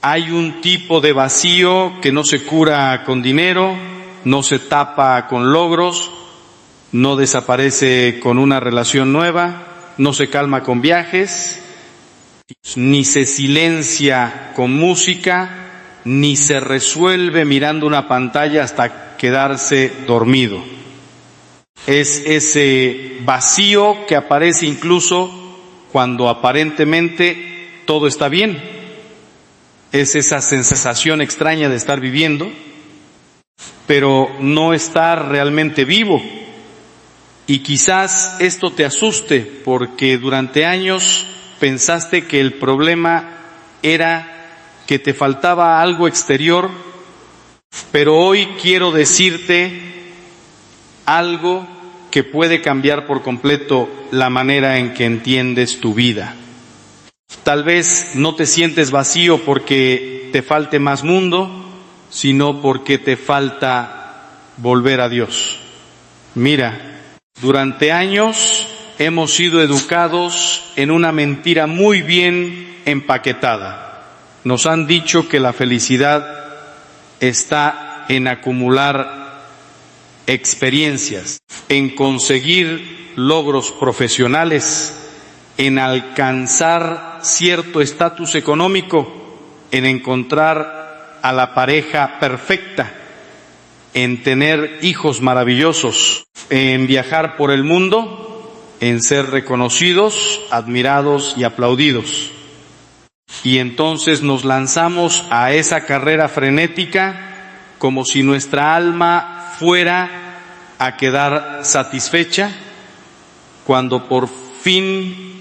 Hay un tipo de vacío que no se cura con dinero, no se tapa con logros, no desaparece con una relación nueva, no se calma con viajes, ni se silencia con música, ni se resuelve mirando una pantalla hasta quedarse dormido. Es ese vacío que aparece incluso cuando aparentemente todo está bien. Es esa sensación extraña de estar viviendo, pero no estar realmente vivo. Y quizás esto te asuste porque durante años pensaste que el problema era que te faltaba algo exterior, pero hoy quiero decirte algo que puede cambiar por completo la manera en que entiendes tu vida. Tal vez no te sientes vacío porque te falte más mundo, sino porque te falta volver a Dios. Mira, durante años hemos sido educados en una mentira muy bien empaquetada. Nos han dicho que la felicidad está en acumular experiencias, en conseguir logros profesionales, en alcanzar cierto estatus económico, en encontrar a la pareja perfecta, en tener hijos maravillosos, en viajar por el mundo, en ser reconocidos, admirados y aplaudidos. Y entonces nos lanzamos a esa carrera frenética como si nuestra alma fuera a quedar satisfecha cuando por fin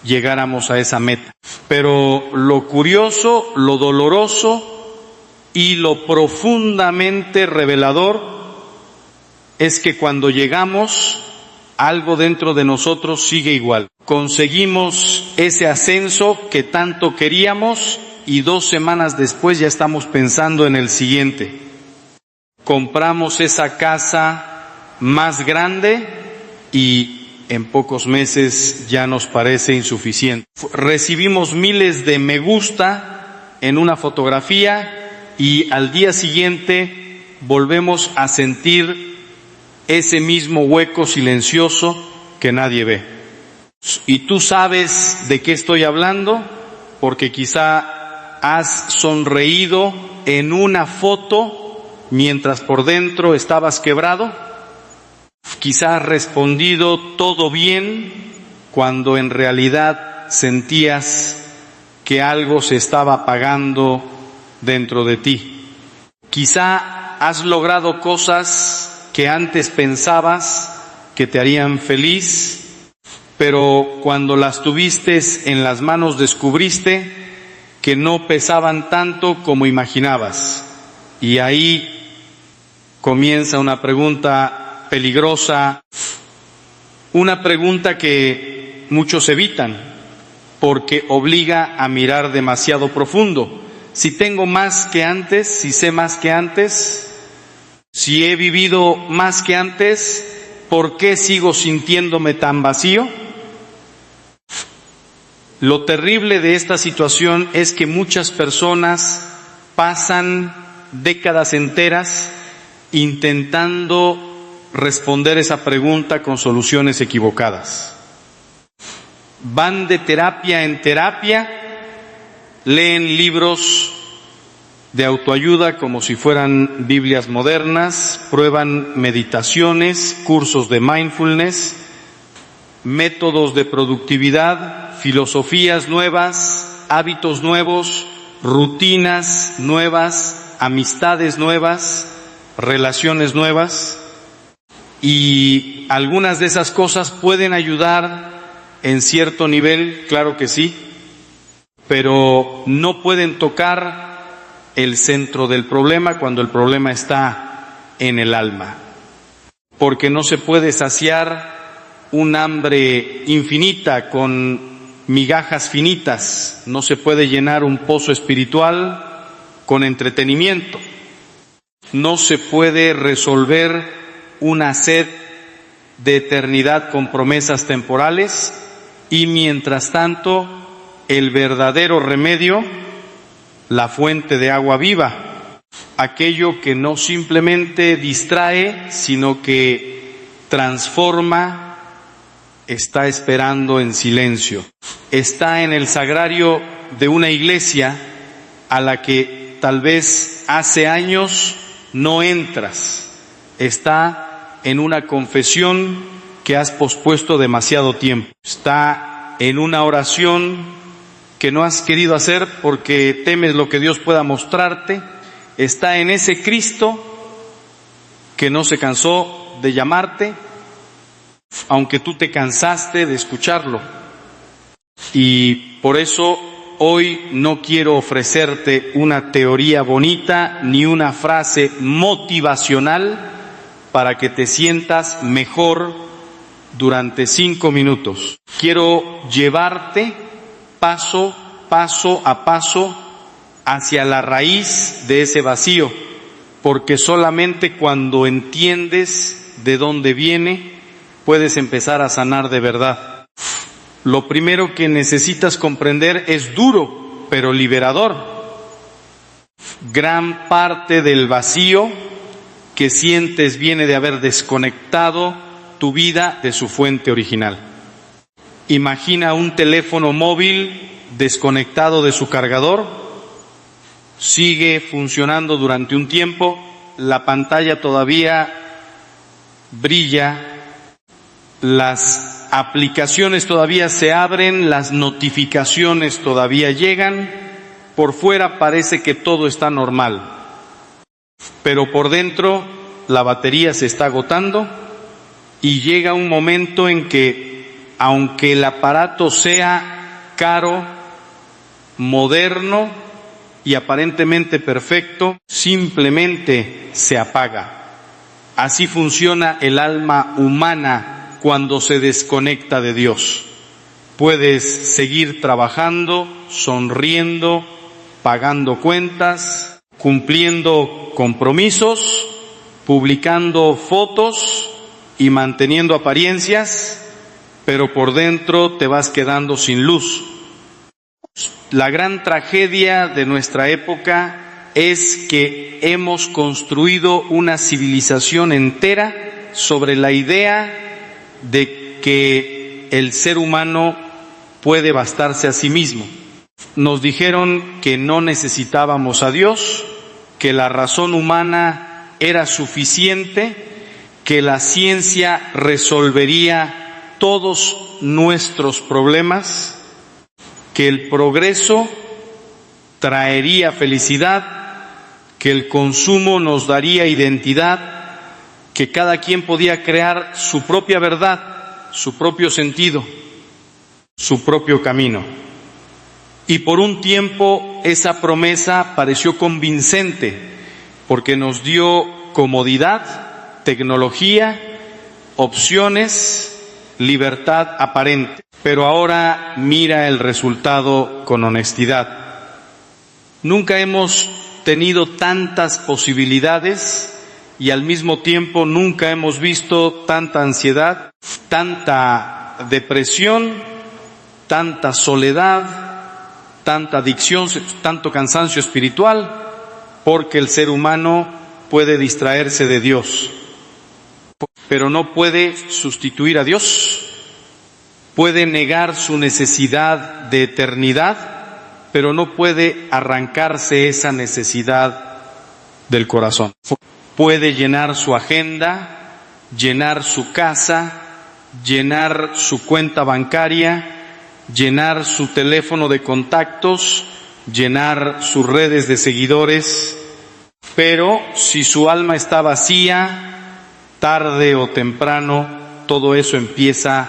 llegáramos a esa meta. Pero lo curioso, lo doloroso y lo profundamente revelador es que cuando llegamos, algo dentro de nosotros sigue igual. Conseguimos ese ascenso que tanto queríamos y 2 semanas después ya estamos pensando en el siguiente. Compramos esa casa más grande y en pocos meses ya nos parece insuficiente. Recibimos miles de me gusta en una fotografía y al día siguiente volvemos a sentir ese mismo hueco silencioso que nadie ve. Y tú sabes de qué estoy hablando, porque quizá has sonreído en una foto mientras por dentro estabas quebrado. Quizá has respondido todo bien cuando en realidad sentías que algo se estaba apagando dentro de ti. Quizá has logrado cosas que antes pensabas que te harían feliz, pero cuando las tuviste en las manos descubriste que no pesaban tanto como imaginabas. Y ahí comienza una pregunta peligrosa, una pregunta que muchos evitan porque obliga a mirar demasiado profundo. Si tengo más que antes, si sé más que antes, si he vivido más que antes, ¿por qué sigo sintiéndome tan vacío? Lo terrible de esta situación es que muchas personas pasan décadas enteras intentando responder esa pregunta con soluciones equivocadas. Van de terapia en terapia, leen libros de autoayuda como si fueran Biblias modernas, prueban meditaciones, cursos de mindfulness, métodos de productividad, filosofías nuevas, hábitos nuevos, rutinas nuevas, amistades nuevas, relaciones nuevas, y algunas de esas cosas pueden ayudar en cierto nivel, claro que sí, pero no pueden tocar el centro del problema cuando el problema está en el alma, porque no se puede saciar un hambre infinita con migajas finitas, no se puede llenar un pozo espiritual con entretenimiento, no se puede resolver una sed de eternidad con promesas temporales, y mientras tanto el verdadero remedio la fuente de agua viva, aquello que no simplemente distrae, sino que transforma, está esperando en silencio. Está en el sagrario de una iglesia a la que tal vez hace años no entras. Está en una confesión que has pospuesto demasiado tiempo. Está en una oración que no has querido hacer porque temes lo que Dios pueda mostrarte. Está en ese Cristo que no se cansó de llamarte, aunque tú te cansaste de escucharlo. Y por eso hoy no quiero ofrecerte una teoría bonita ni una frase motivacional para que te sientas mejor durante 5 minutos. Quiero llevarte paso a paso hacia la raíz de ese vacío, porque solamente cuando entiendes de dónde viene, puedes empezar a sanar de verdad. Lo primero que necesitas comprender es duro, pero liberador. Gran parte del vacío que sientes viene de haber desconectado tu vida de su fuente original. Imagina un teléfono móvil desconectado de su cargador, sigue funcionando durante un tiempo, la pantalla todavía brilla, las aplicaciones todavía se abren, las notificaciones todavía llegan, por fuera parece que todo está normal, pero por dentro la batería se está agotando y llega un momento en que, aunque el aparato sea caro, moderno y aparentemente perfecto, simplemente se apaga. Así funciona el alma humana cuando se desconecta de Dios. Puedes seguir trabajando, sonriendo, pagando cuentas, cumpliendo compromisos, publicando fotos y manteniendo apariencias, pero por dentro te vas quedando sin luz. La gran tragedia de nuestra época es que hemos construido una civilización entera sobre la idea de que el ser humano puede bastarse a sí mismo. Nos dijeron que no necesitábamos a Dios, que la razón humana era suficiente, que la ciencia resolvería todos nuestros problemas, que el progreso traería felicidad, que el consumo nos daría identidad, que cada quien podía crear su propia verdad, su propio sentido, su propio camino. Y por un tiempo esa promesa pareció convincente, porque nos dio comodidad, tecnología, opciones, libertad aparente. Pero ahora mira el resultado con honestidad. Nunca hemos tenido tantas posibilidades y al mismo tiempo nunca hemos visto tanta ansiedad, tanta depresión, tanta soledad, tanta adicción, tanto cansancio espiritual, porque el ser humano puede distraerse de Dios, pero no puede sustituir a Dios. Puede negar su necesidad de eternidad, pero no puede arrancarse esa necesidad del corazón. Puede llenar su agenda, llenar su casa, llenar su cuenta bancaria, llenar su teléfono de contactos, llenar sus redes de seguidores, pero si su alma está vacía, tarde o temprano, todo eso empieza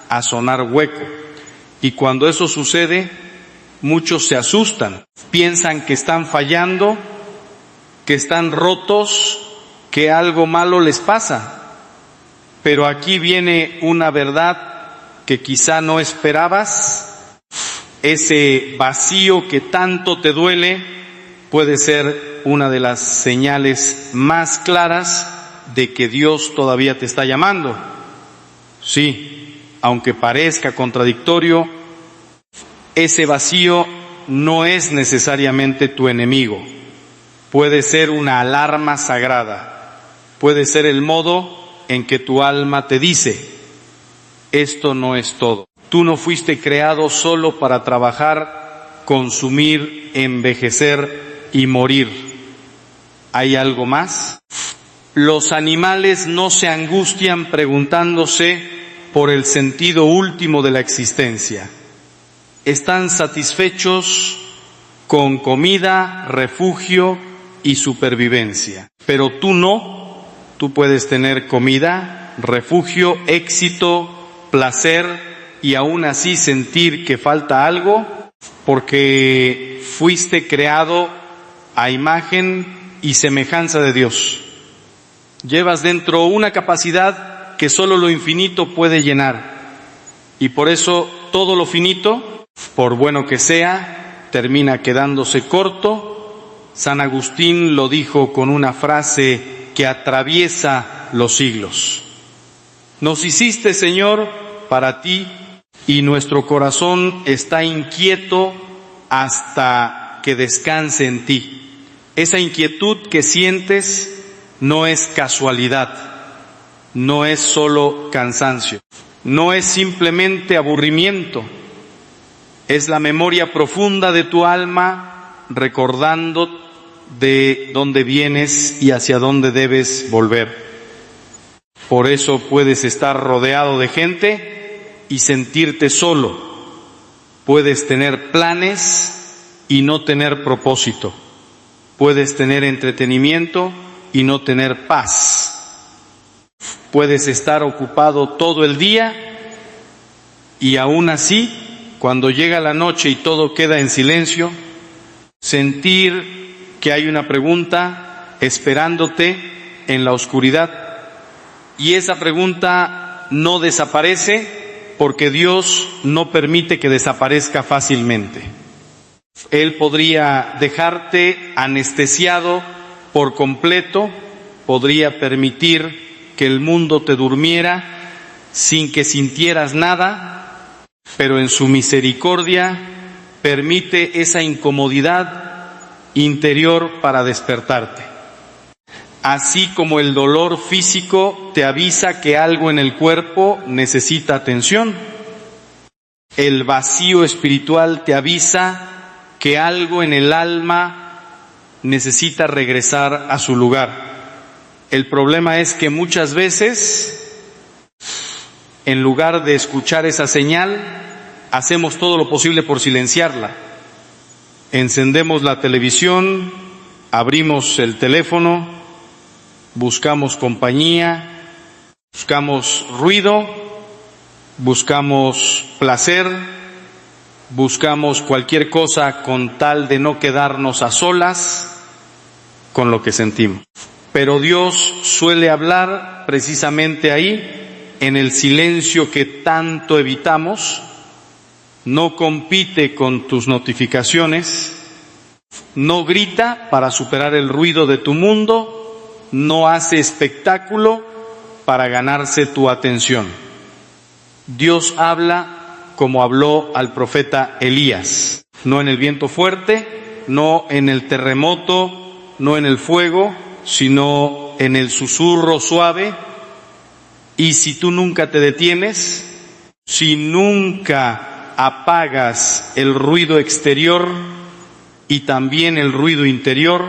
a sonar hueco. Y cuando eso sucede, muchos se asustan, piensan que están fallando, que están rotos, que algo malo les pasa. Pero aquí viene una verdad que quizá no esperabas. Ese vacío que tanto te duele puede ser una de las señales más claras de que Dios todavía te está llamando. Sí, aunque parezca contradictorio, ese vacío no es necesariamente tu enemigo. Puede ser una alarma sagrada. Puede ser el modo en que tu alma te dice: esto no es todo. Tú no fuiste creado solo para trabajar, consumir, envejecer y morir. ¿Hay algo más? Los animales no se angustian preguntándose por el sentido último de la existencia. Están satisfechos con comida, refugio y supervivencia. Pero tú no. Tú puedes tener comida, refugio, éxito, placer y aún así sentir que falta algo, porque fuiste creado a imagen y semejanza de Dios. Llevas dentro una capacidad que solo lo infinito puede llenar, y por eso todo lo finito, por bueno que sea, termina quedándose corto. San Agustín lo dijo con una frase que atraviesa los siglos: nos hiciste, Señor, para ti, y nuestro corazón está inquieto hasta que descanse en ti. Esa inquietud que sientes no es casualidad, no es solo cansancio, no es simplemente aburrimiento, es la memoria profunda de tu alma recordando de dónde vienes y hacia dónde debes volver. Por eso puedes estar rodeado de gente y sentirte solo. Puedes tener planes y no tener propósito. Puedes tener entretenimiento y no tener paz. Puedes estar ocupado todo el día y aún así, cuando llega la noche y todo queda en silencio, sentir que hay una pregunta esperándote en la oscuridad, y esa pregunta no desaparece porque Dios no permite que desaparezca fácilmente. Él podría dejarte anestesiado por completo, podría permitir que el mundo te durmiera sin que sintieras nada, pero en su misericordia permite esa incomodidad interior para despertarte. Así como el dolor físico te avisa que algo en el cuerpo necesita atención, el vacío espiritual te avisa que algo en el alma necesita regresar a su lugar. El problema es que muchas veces, en lugar de escuchar esa señal, hacemos todo lo posible por silenciarla. Encendemos la televisión, abrimos el teléfono, buscamos compañía, buscamos ruido, buscamos placer, buscamos cualquier cosa con tal de no quedarnos a solas con lo que sentimos. Pero Dios suele hablar precisamente ahí, en el silencio que tanto evitamos. No compite con tus notificaciones, no grita para superar el ruido de tu mundo, no hace espectáculo para ganarse tu atención. Dios habla como habló al profeta Elías, no en el viento fuerte, no en el terremoto, no en el fuego, sino en el susurro suave. Y si tú nunca te detienes, si nunca apagas el ruido exterior y también el ruido interior,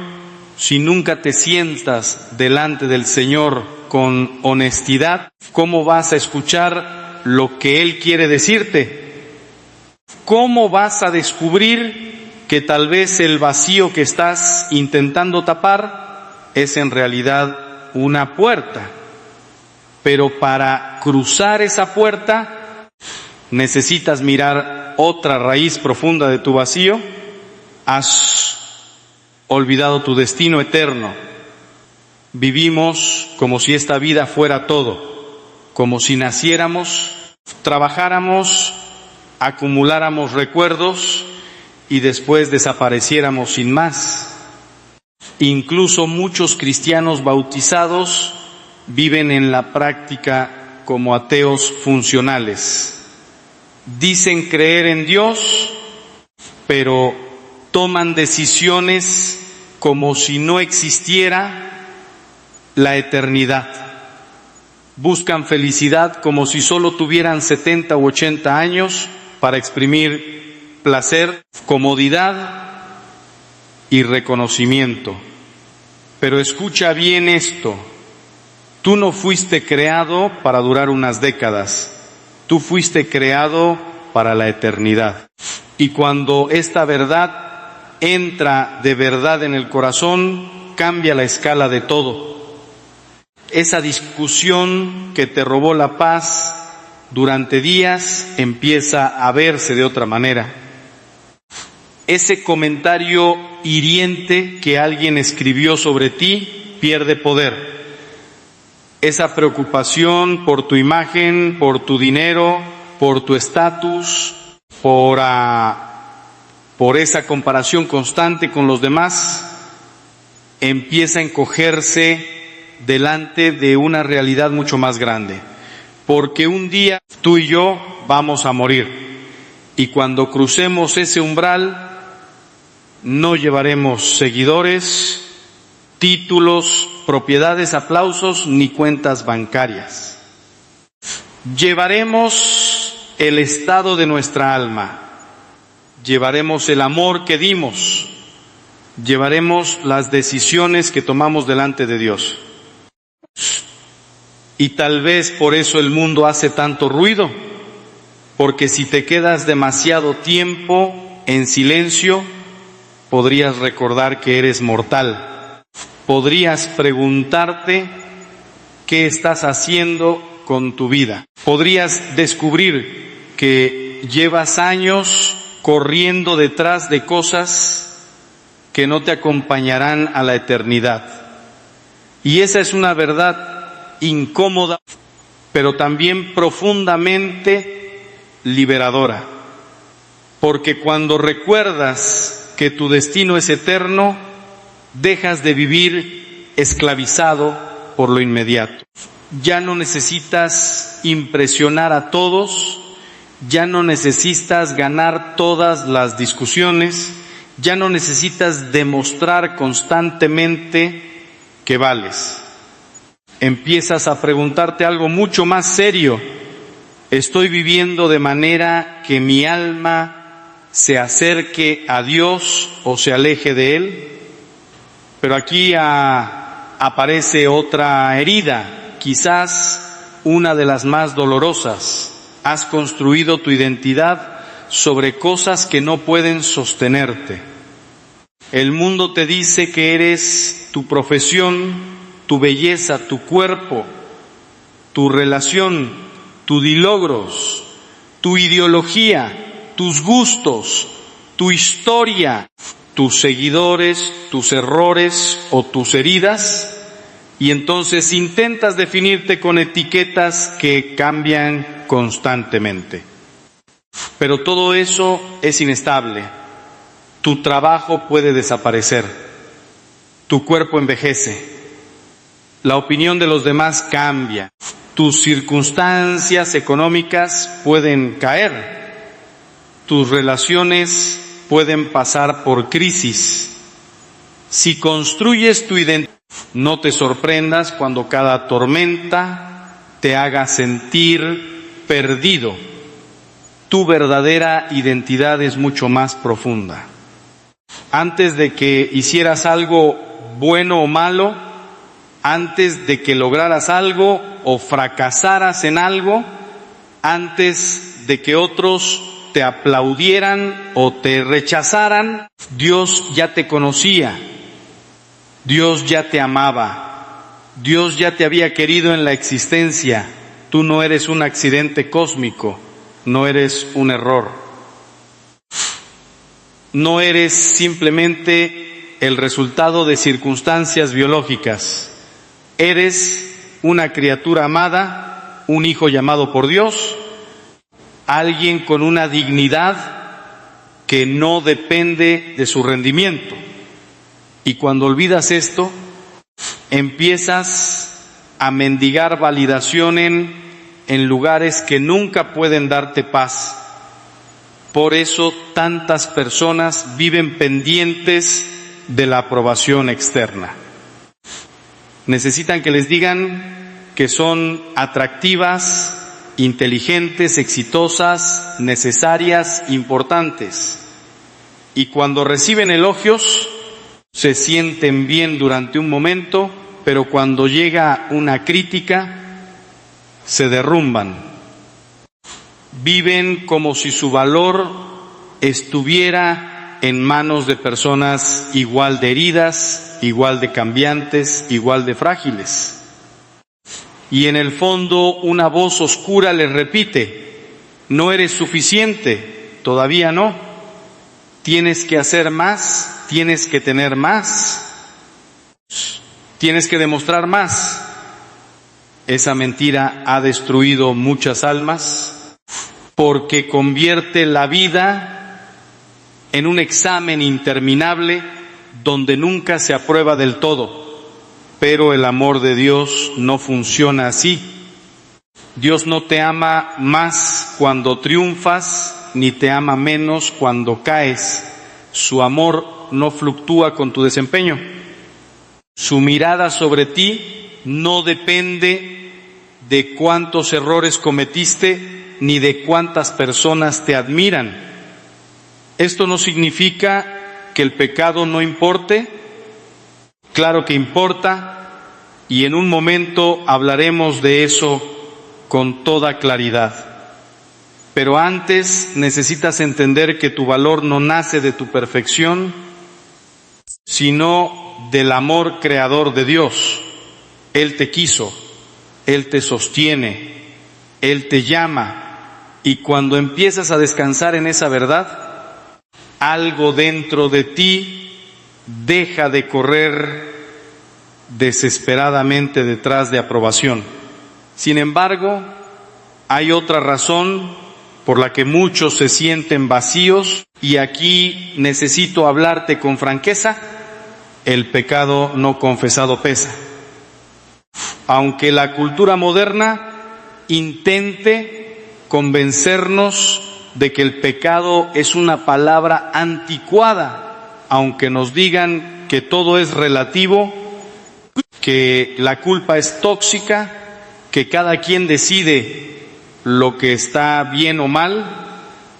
si nunca te sientas delante del Señor con honestidad, ¿cómo vas a escuchar lo que Él quiere decirte? ¿Cómo vas a descubrir que tal vez el vacío que estás intentando tapar es en realidad una puerta? Pero para cruzar esa puerta necesitas mirar otra raíz profunda de tu vacío. Has olvidado tu destino eterno. Vivimos como si esta vida fuera todo, como si naciéramos, trabajáramos, acumuláramos recuerdos y después desapareciéramos sin más. Incluso muchos cristianos bautizados viven en la práctica como ateos funcionales. Dicen creer en Dios, pero toman decisiones como si no existiera la eternidad. Buscan felicidad como si solo tuvieran 70 u 80 años para exprimir placer, comodidad y reconocimiento. Pero escucha bien esto, tú no fuiste creado para durar unas décadas, tú fuiste creado para la eternidad. Y cuando esta verdad entra de verdad en el corazón, cambia la escala de todo. Esa discusión que te robó la paz durante días empieza a verse de otra manera. Ese comentario hiriente que alguien escribió sobre ti pierde poder. Esa preocupación por tu imagen, por tu dinero, por tu estatus, por esa comparación constante con los demás, empieza a encogerse delante de una realidad mucho más grande. Porque un día tú y yo vamos a morir. Y cuando crucemos ese umbral, no llevaremos seguidores, títulos, propiedades, aplausos, ni cuentas bancarias. Llevaremos el estado de nuestra alma, llevaremos el amor que dimos, llevaremos las decisiones que tomamos delante de Dios. Y tal vez por eso el mundo hace tanto ruido, porque si te quedas demasiado tiempo en silencio, podrías recordar que eres mortal. Podrías preguntarte qué estás haciendo con tu vida. Podrías descubrir que llevas años corriendo detrás de cosas que no te acompañarán a la eternidad. Y esa es una verdad incómoda, pero también profundamente liberadora. Porque cuando recuerdas que tu destino es eterno, dejas de vivir esclavizado por lo inmediato. Ya no necesitas impresionar a todos, ya no necesitas ganar todas las discusiones, ya no necesitas demostrar constantemente que vales. Empiezas a preguntarte algo mucho más serio. ¿Estoy viviendo de manera que mi alma se acerque a Dios o se aleje de Él? Pero aquí aparece otra herida, quizás una de las más dolorosas. Has construido tu identidad sobre cosas que no pueden sostenerte. El mundo te dice que eres tu profesión, tu belleza, tu cuerpo, tu relación, tus logros, tu ideología, tus gustos, tu historia, tus seguidores, tus errores o tus heridas, y entonces intentas definirte con etiquetas que cambian constantemente. Pero todo eso es inestable. Tu trabajo puede desaparecer, tu cuerpo envejece, la opinión de los demás cambia, tus circunstancias económicas pueden caer, tus relaciones pueden pasar por crisis. Si construyes tu identidad, no te sorprendas cuando cada tormenta te haga sentir perdido. Tu verdadera identidad es mucho más profunda. Antes de que hicieras algo bueno o malo, antes de que lograras algo o fracasaras en algo, antes de que otros te aplaudieran o te rechazaran, Dios ya te conocía, Dios ya te amaba, Dios ya te había querido en la existencia. Tú no eres un accidente cósmico, no eres un error, no eres simplemente el resultado de circunstancias biológicas, eres una criatura amada, un hijo llamado por Dios, alguien con una dignidad que no depende de su rendimiento. Y cuando olvidas esto, empiezas a mendigar validación en lugares que nunca pueden darte paz. Por eso tantas personas viven pendientes de la aprobación externa. Necesitan que les digan que son atractivas, inteligentes, exitosas, necesarias, importantes. Y cuando reciben elogios, se sienten bien durante un momento, pero cuando llega una crítica, se derrumban. Viven como si su valor estuviera en manos de personas igual de heridas, igual de cambiantes, igual de frágiles. Y en el fondo una voz oscura les repite: no eres suficiente, todavía no. Tienes que hacer más, tienes que tener más, tienes que demostrar más. Esa mentira ha destruido muchas almas porque convierte la vida en un examen interminable donde nunca se aprueba del todo. Pero el amor de Dios no funciona así. Dios no te ama más cuando triunfas, ni te ama menos cuando caes. Su amor no fluctúa con tu desempeño. Su mirada sobre ti no depende de cuántos errores cometiste, ni de cuántas personas te admiran. Esto no significa que el pecado no importe. Claro que importa, y en un momento hablaremos de eso con toda claridad. Pero antes necesitas entender que tu valor no nace de tu perfección, sino del amor creador de Dios. Él te quiso, Él te sostiene, Él te llama, y cuando empiezas a descansar en esa verdad, algo dentro de ti deja de correr desesperadamente detrás de aprobación. Sin embargo, hay otra razón por la que muchos se sienten vacíos, y aquí necesito hablarte con franqueza: el pecado no confesado pesa. Aunque la cultura moderna intente convencernos de que el pecado es una palabra anticuada, aunque nos digan que todo es relativo, que la culpa es tóxica, que cada quien decide lo que está bien o mal,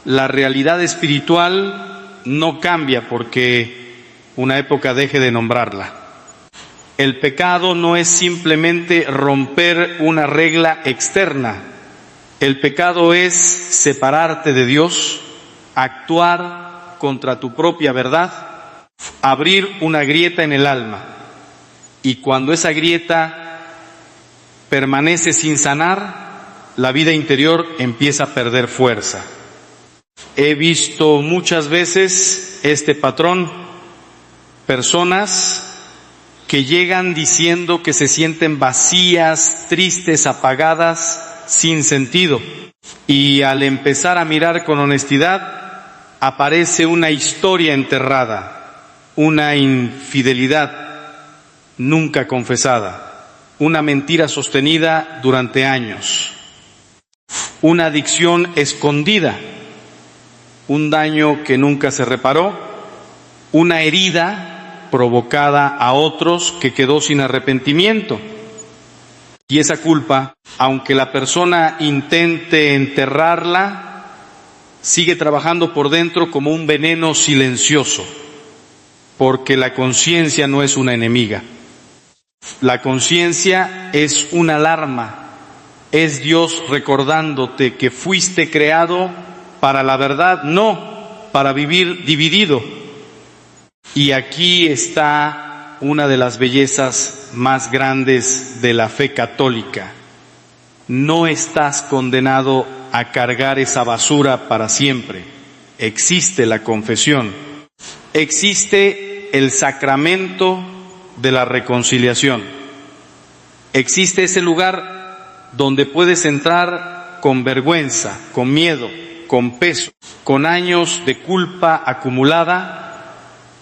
la realidad espiritual no cambia porque una época deje de nombrarla. El pecado no es simplemente romper una regla externa. El pecado es separarte de Dios, actuar contra tu propia verdad, abrir una grieta en el alma. Y cuando esa grieta permanece sin sanar, la vida interior empieza a perder fuerza. He visto muchas veces este patrón: personas que llegan diciendo que se sienten vacías, tristes, apagadas, sin sentido. Y al empezar a mirar con honestidad, aparece una historia enterrada, una infidelidad nunca confesada, una mentira sostenida durante años, una adicción escondida, un daño que nunca se reparó, una herida provocada a otros que quedó sin arrepentimiento. Y esa culpa, aunque la persona intente enterrarla, sigue trabajando por dentro como un veneno silencioso, porque la conciencia no es una enemiga. La conciencia es una alarma, es Dios recordándote que fuiste creado para la verdad, no para vivir dividido. Y aquí está una de las bellezas más grandes de la fe católica. No estás condenado a cargar esa basura para siempre. Existe la confesión. Existe el sacramento de la reconciliación. Existe ese lugar donde puedes entrar con vergüenza, con miedo, con peso, con años de culpa acumulada,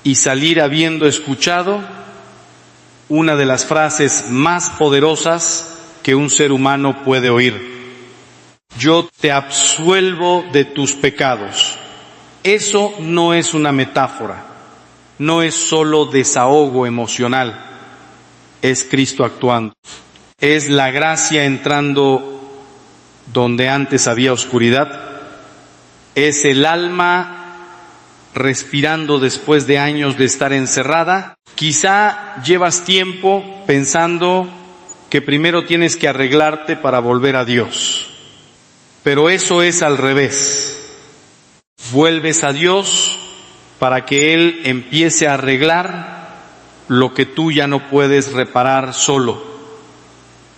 y salir habiendo escuchado una de las frases más poderosas que un ser humano puede oír: yo te absuelvo de tus pecados, Eso no es una metáfora, no es solo desahogo emocional, es Cristo actuando. Es la gracia entrando donde antes había oscuridad, es el alma respirando después de años de estar encerrada. Quizá llevas tiempo pensando que primero tienes que arreglarte para volver a Dios, pero eso es al revés. Vuelves a Dios para que Él empiece a arreglar lo que tú ya no puedes reparar solo.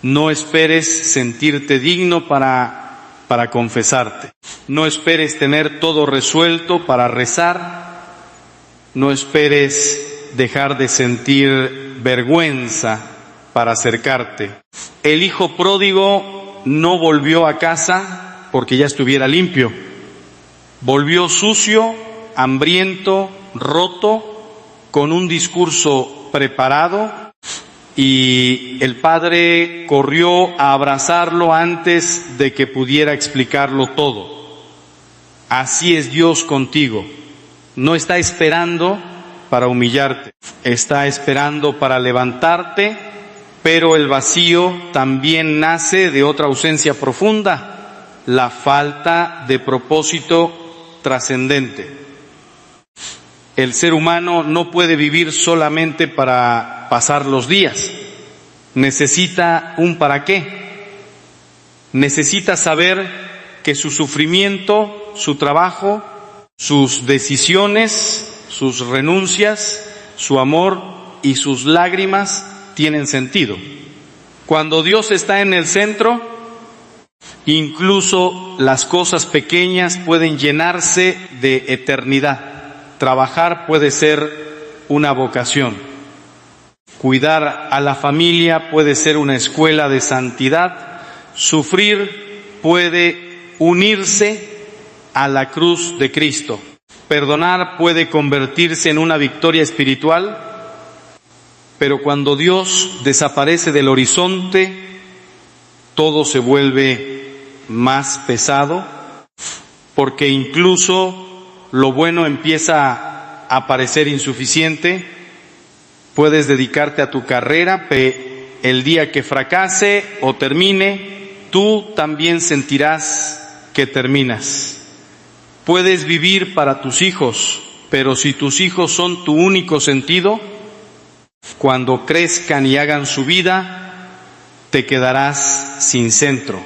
No esperes sentirte digno para confesarte. No esperes tener todo resuelto para rezar. No esperes dejar de sentir vergüenza para acercarte. El hijo pródigo no volvió a casa porque ya estuviera limpio. Volvió sucio, hambriento, roto, con un discurso preparado, y el padre corrió a abrazarlo antes de que pudiera explicarlo todo. Así es Dios contigo. No está esperando para humillarte, está esperando para levantarte, pero el vacío también nace de otra ausencia profunda, la falta de propósito trascendente. El ser humano no puede vivir solamente para pasar los días. Necesita un para qué. Necesita saber que su sufrimiento, su trabajo, sus decisiones, sus renuncias, su amor y sus lágrimas tienen sentido. Cuando Dios está en el centro, incluso las cosas pequeñas pueden llenarse de eternidad. Trabajar puede ser una vocación. Cuidar a la familia puede ser una escuela de santidad. Sufrir puede unirse a la cruz de Cristo. Perdonar puede convertirse en una victoria espiritual. Pero cuando Dios desaparece del horizonte, todo se vuelve más pesado, porque incluso lo bueno empieza a parecer insuficiente. Puedes dedicarte a tu carrera, pero el día que fracase o termine, tú también sentirás que terminas. Puedes vivir para tus hijos, pero si tus hijos son tu único sentido, cuando crezcan y hagan su vida, te quedarás sin centro.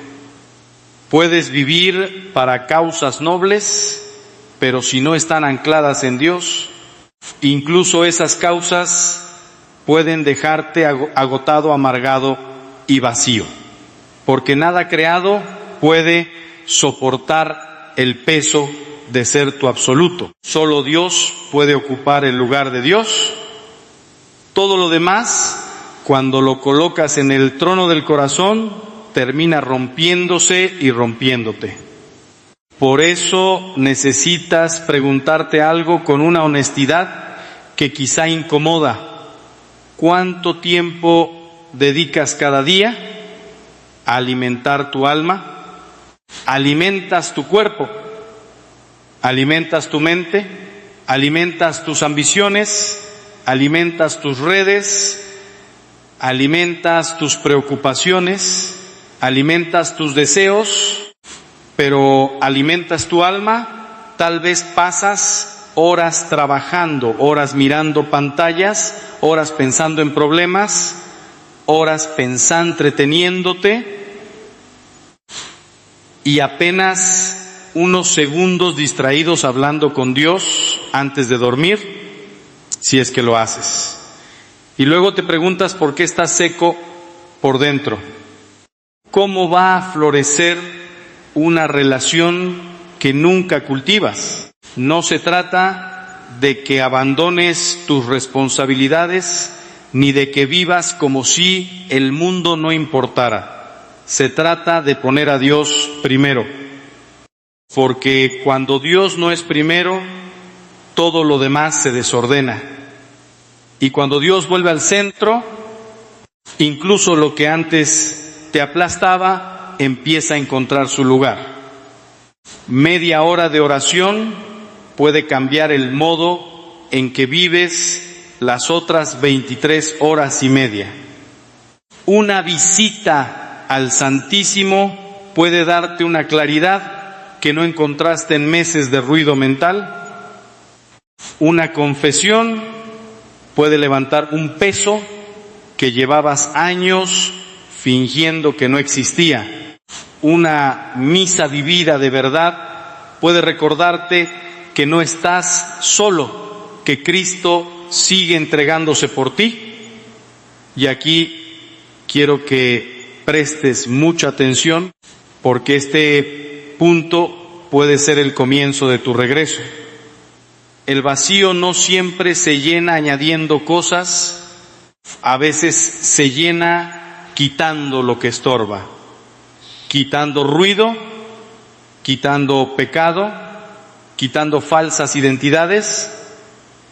Puedes vivir para causas nobles, pero si no están ancladas en Dios, incluso esas causas pueden dejarte agotado, amargado y vacío, porque nada creado puede soportar el peso de ser tu absoluto. Solo Dios puede ocupar el lugar de Dios. Todo lo demás, cuando lo colocas en el trono del corazón, termina rompiéndose y rompiéndote. Por eso necesitas preguntarte algo con una honestidad que quizá incomoda. ¿Cuánto tiempo dedicas cada día a alimentar tu alma? ¿Alimentas tu cuerpo? ¿Alimentas tu mente? ¿Alimentas tus ambiciones? ¿Alimentas tus redes? ¿Alimentas tus preocupaciones? ¿Alimentas tus deseos? Pero ¿alimentas tu alma? Tal vez pasas horas trabajando, horas mirando pantallas, horas pensando en problemas, horas entreteniéndote, y apenas unos segundos distraídos hablando con Dios antes de dormir, si es que lo haces. Y luego te preguntas por qué estás seco por dentro. ¿Cómo va a florecer una relación que nunca cultivas? No se trata de que abandones tus responsabilidades, ni de que vivas como si el mundo no importara. Se trata de poner a Dios primero, porque cuando Dios no es primero, todo lo demás se desordena. Y cuando Dios vuelve al centro, incluso lo que antes te aplastaba empieza a encontrar su lugar. Media hora de oración puede cambiar el modo en que vives las otras 23 horas y media. Una visita al Santísimo puede darte una claridad que no encontraste en meses de ruido mental. Una confesión puede levantar un peso que llevabas años fingiendo que no existía. Una misa vivida de verdad puede recordarte que no estás solo, que Cristo sigue entregándose por ti. Y aquí quiero que prestes mucha atención, porque este punto puede ser el comienzo de tu regreso. El vacío no siempre se llena añadiendo cosas, a veces se llena quitando lo que estorba, quitando ruido, quitando pecado, quitando falsas identidades,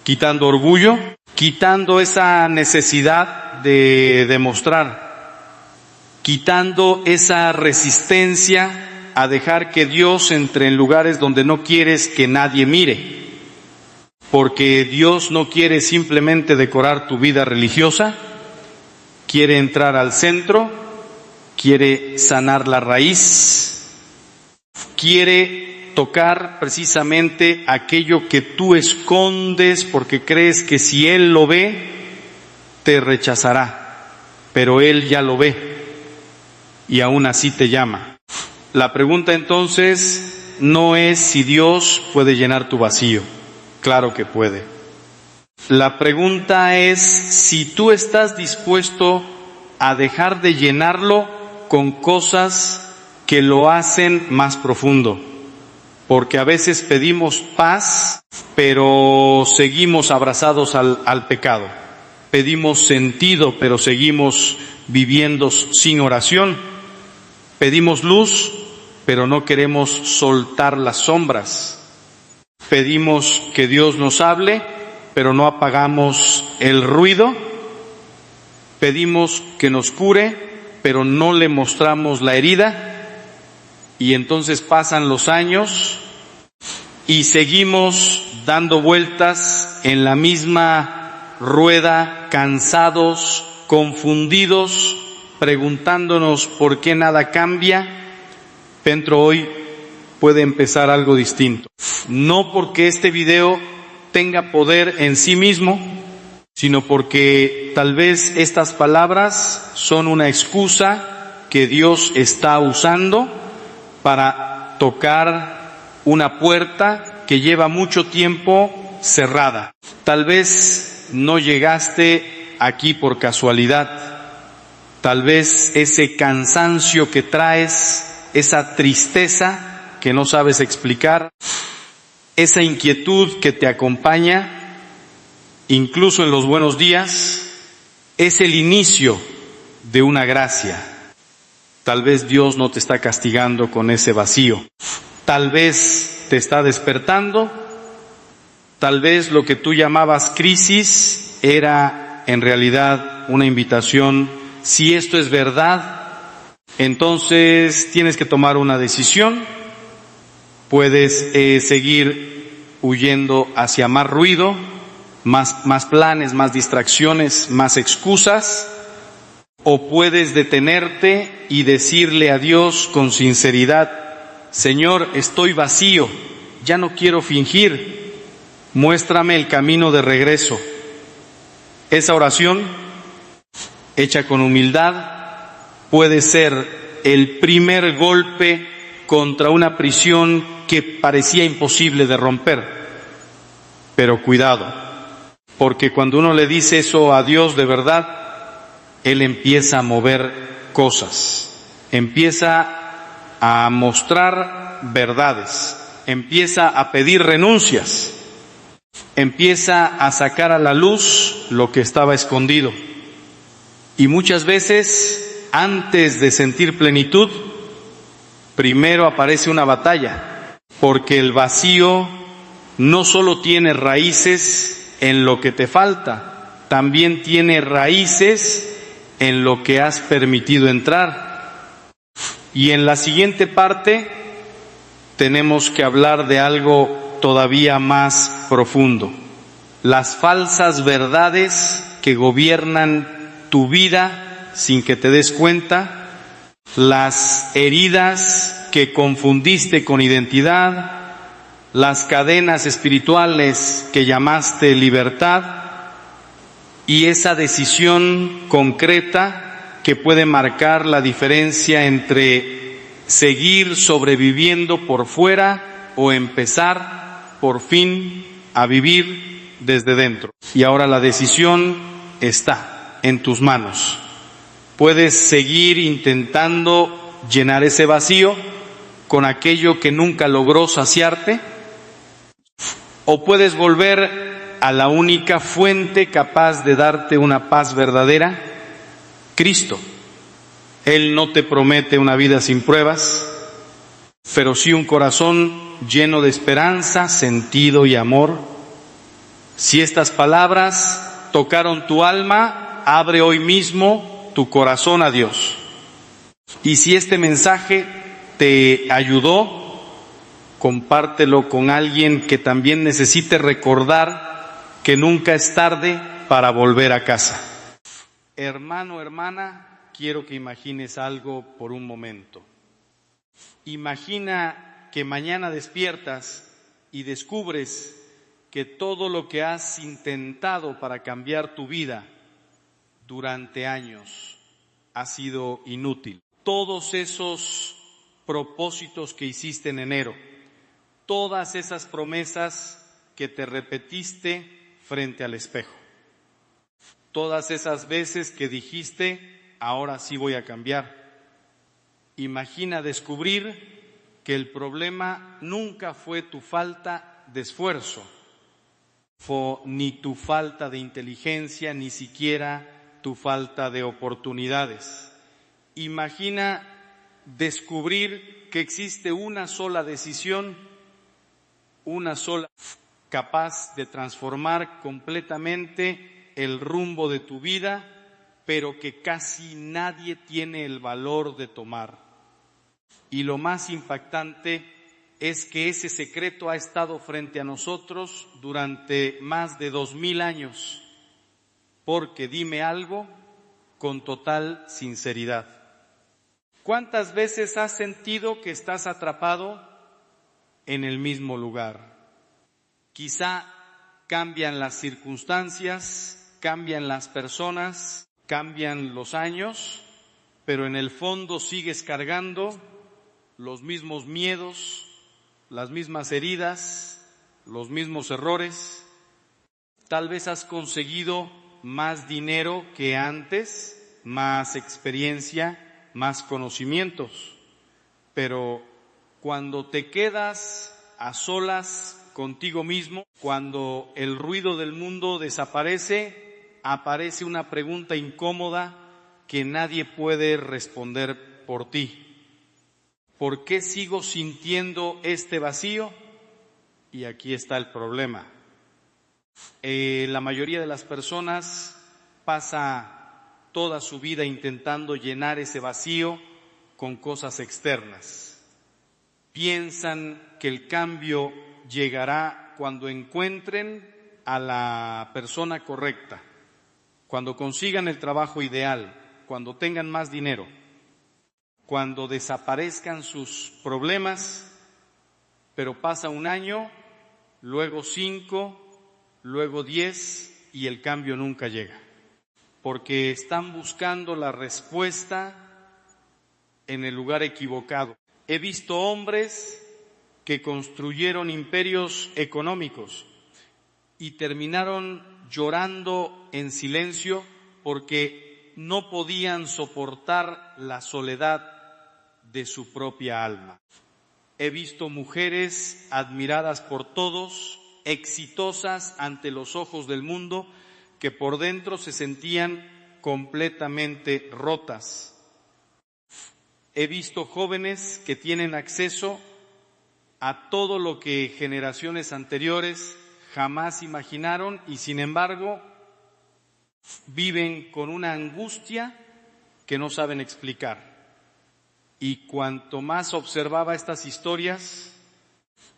quitando orgullo, quitando esa necesidad de demostrar, quitando esa resistencia a dejar que Dios entre en lugares donde no quieres que nadie mire. Porque Dios no quiere simplemente decorar tu vida religiosa, quiere entrar al centro, quiere sanar la raíz, quiere tocar precisamente aquello que tú escondes porque crees que si Él lo ve, te rechazará, pero Él ya lo ve y aún así te llama. La pregunta entonces no es si Dios puede llenar tu vacío. Claro que puede. La pregunta es si tú estás dispuesto a dejar de llenarlo con cosas que lo hacen más profundo. Porque a veces pedimos paz, pero seguimos abrazados al pecado. Pedimos sentido, pero seguimos viviendo sin oración. Pedimos luz, pero no queremos soltar las sombras. Pedimos que Dios nos hable, pero no apagamos el ruido. Pedimos que nos cure, pero no le mostramos la herida. Y entonces pasan los años y seguimos dando vueltas en la misma rueda, cansados, confundidos, preguntándonos por qué nada cambia. Pero hoy puede empezar algo distinto. No porque este video tenga poder en sí mismo, sino porque tal vez estas palabras son una excusa que Dios está usando para tocar una puerta que lleva mucho tiempo cerrada. Tal vez no llegaste aquí por casualidad. Tal vez ese cansancio que traes, esa tristeza que no sabes explicar, esa inquietud que te acompaña, incluso en los buenos días, es el inicio de una gracia. Tal vez Dios no te está castigando con ese vacío. Tal vez te está despertando. Tal vez lo que tú llamabas crisis era en realidad una invitación. Si esto es verdad, entonces tienes que tomar una decisión. Puedes seguir huyendo hacia más ruido, más planes, más distracciones, más excusas, o puedes detenerte y decirle a Dios con sinceridad: Señor, estoy vacío, ya no quiero fingir, muéstrame el camino de regreso. Esa oración, hecha con humildad, puede ser el primer golpe contra una prisión que parecía imposible de romper. Pero cuidado, porque cuando uno le dice eso a Dios de verdad, Él empieza a mover cosas, empieza a mostrar verdades, empieza a pedir renuncias, empieza a sacar a la luz lo que estaba escondido. Y muchas veces, antes de sentir plenitud, primero aparece una batalla, porque el vacío no solo tiene raíces en lo que te falta, también tiene raíces en lo que has permitido entrar. Y en la siguiente parte tenemos que hablar de algo todavía más profundo. Las falsas verdades que gobiernan tu vida sin que te des cuenta, las heridas que confundiste con identidad, las cadenas espirituales que llamaste libertad y esa decisión concreta que puede marcar la diferencia entre seguir sobreviviendo por fuera o empezar por fin a vivir desde dentro. Y ahora la decisión está en tus manos. Puedes seguir intentando llenar ese vacío con aquello que nunca logró saciarte, o puedes volver a la única fuente capaz de darte una paz verdadera, Cristo. Él no te promete una vida sin pruebas, pero sí un corazón lleno de esperanza, sentido y amor. Si estas palabras tocaron tu alma, abre hoy mismo tu corazón a Dios. Y si este mensaje te ayudó, compártelo con alguien que también necesite recordar que nunca es tarde para volver a casa. Hermano, hermana, quiero que imagines algo por un momento. Imagina que mañana despiertas y descubres que todo lo que has intentado para cambiar tu vida durante años ha sido inútil. Todos esos propósitos que hiciste en enero, todas esas promesas que te repetiste frente al espejo, todas esas veces que dijiste, ahora sí voy a cambiar. Imagina descubrir que el problema nunca fue tu falta de esfuerzo, ni tu falta de inteligencia, ni siquiera tu falta de oportunidades. Imagina descubrir que existe una sola decisión, una sola capaz de transformar completamente el rumbo de tu vida, pero que casi nadie tiene el valor de tomar. Y lo más impactante es que ese secreto ha estado frente a nosotros durante más de 2000 años, porque dime algo con total sinceridad. ¿Cuántas veces has sentido que estás atrapado en el mismo lugar? Quizá cambian las circunstancias, cambian las personas, cambian los años, pero en el fondo sigues cargando los mismos miedos, las mismas heridas, los mismos errores. Tal vez has conseguido más dinero que antes, más experiencia, más conocimientos, pero cuando te quedas a solas contigo mismo, cuando el ruido del mundo desaparece, aparece una pregunta incómoda que nadie puede responder por ti. ¿Por qué sigo sintiendo este vacío? Y aquí está el problema. La mayoría de las personas pasa toda su vida intentando llenar ese vacío con cosas externas. Piensan que el cambio llegará cuando encuentren a la persona correcta, cuando consigan el trabajo ideal, cuando tengan más dinero, cuando desaparezcan sus problemas, pero pasa un año, luego 5, luego 10 y el cambio nunca llega, porque están buscando la respuesta en el lugar equivocado. He visto hombres que construyeron imperios económicos y terminaron llorando en silencio porque no podían soportar la soledad de su propia alma. He visto mujeres admiradas por todos, exitosas ante los ojos del mundo, que por dentro se sentían completamente rotas. He visto jóvenes que tienen acceso a todo lo que generaciones anteriores jamás imaginaron y sin embargo viven con una angustia que no saben explicar. Y cuanto más observaba estas historias,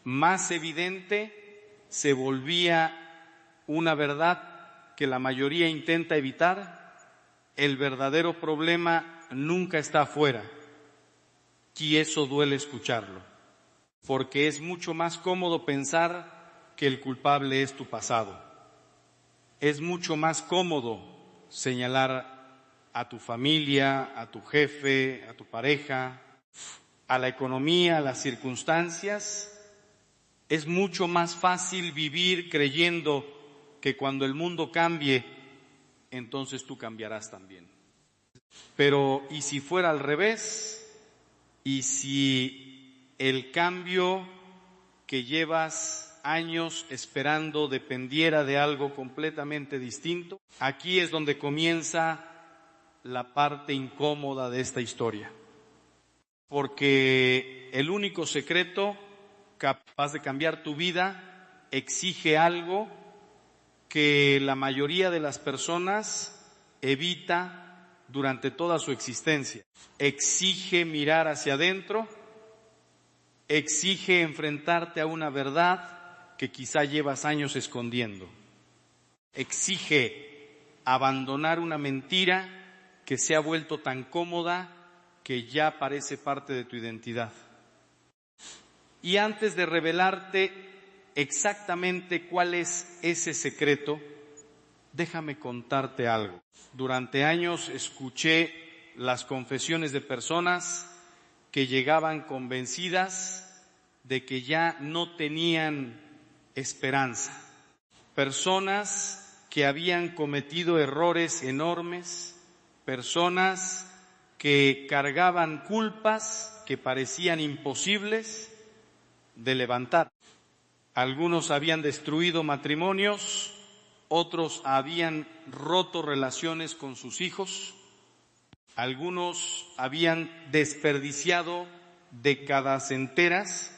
más evidente se volvía una verdad que la mayoría intenta evitar: el verdadero problema nunca está afuera. Y eso duele escucharlo, porque es mucho más cómodo pensar que el culpable es tu pasado. Es mucho más cómodo señalar a tu familia, a tu jefe, a tu pareja, a la economía, a las circunstancias. Es mucho más fácil vivir creyendo que cuando el mundo cambie, entonces tú cambiarás también. Pero, ¿y si fuera al revés? ¿Y si el cambio que llevas años esperando dependiera de algo completamente distinto? Aquí es donde comienza la parte incómoda de esta historia. Porque el único secreto capaz de cambiar tu vida exige algo que la mayoría de las personas evita durante toda su existencia. Exige mirar hacia adentro, exige enfrentarte a una verdad que quizá llevas años escondiendo. Exige abandonar una mentira que se ha vuelto tan cómoda que ya parece parte de tu identidad. Y antes de revelarte exactamente cuál es ese secreto, déjame contarte algo. Durante años escuché las confesiones de personas que llegaban convencidas de que ya no tenían esperanza. Personas que habían cometido errores enormes, personas que cargaban culpas que parecían imposibles de levantar. Algunos habían destruido matrimonios, otros habían roto relaciones con sus hijos, algunos habían desperdiciado décadas enteras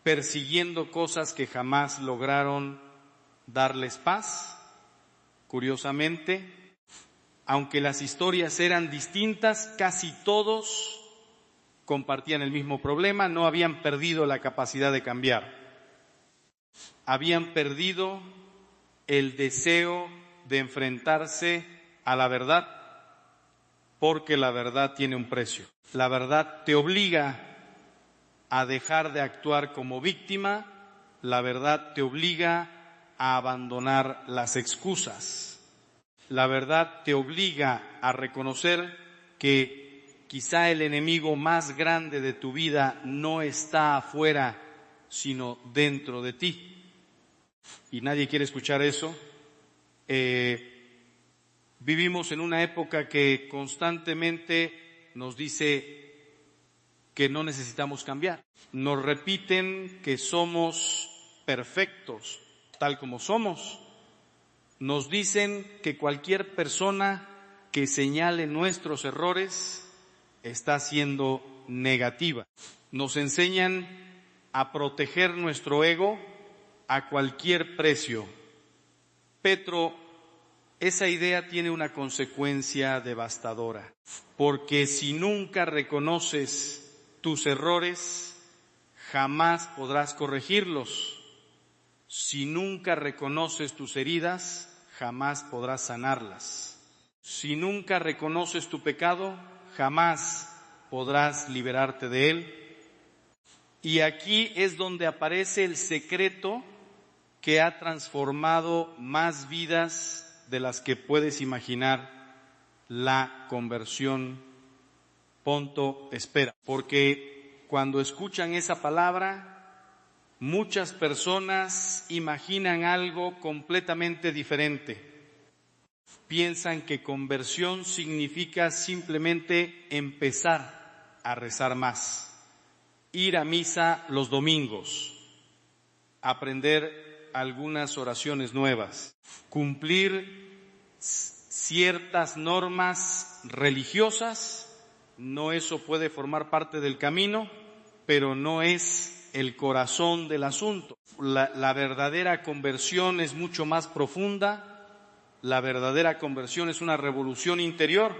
persiguiendo cosas que jamás lograron darles paz. Curiosamente, aunque las historias eran distintas, casi todos compartían el mismo problema: no habían perdido la capacidad de cambiar. Habían perdido el deseo de enfrentarse a la verdad, porque la verdad tiene un precio. La verdad te obliga a dejar de actuar como víctima, la verdad te obliga a abandonar las excusas. La verdad te obliga a reconocer que quizá el enemigo más grande de tu vida no está afuera, sino dentro de ti. Y nadie quiere escuchar eso. Vivimos en una época que constantemente nos dice que no necesitamos cambiar. Nos repiten que somos perfectos, tal como somos. Nos dicen que cualquier persona que señale nuestros errores está siendo negativa. Nos enseñan a proteger nuestro ego a cualquier precio. Pero esa idea tiene una consecuencia devastadora, porque si nunca reconoces tus errores, jamás podrás corregirlos. Si nunca reconoces tus heridas, jamás podrás sanarlas. Si nunca reconoces tu pecado, jamás podrás liberarte de él. Y aquí es donde aparece el secreto que ha transformado más vidas de las que puedes imaginar: la conversión. Ponto, espera. Porque cuando escuchan esa palabra, muchas personas imaginan algo completamente diferente. Piensan que conversión significa simplemente empezar a rezar más, ir a misa los domingos, aprender algunas oraciones nuevas, cumplir ciertas normas religiosas. No, eso puede formar parte del camino, pero no es el corazón del asunto. La verdadera conversión es mucho más profunda. La verdadera conversión es una revolución interior.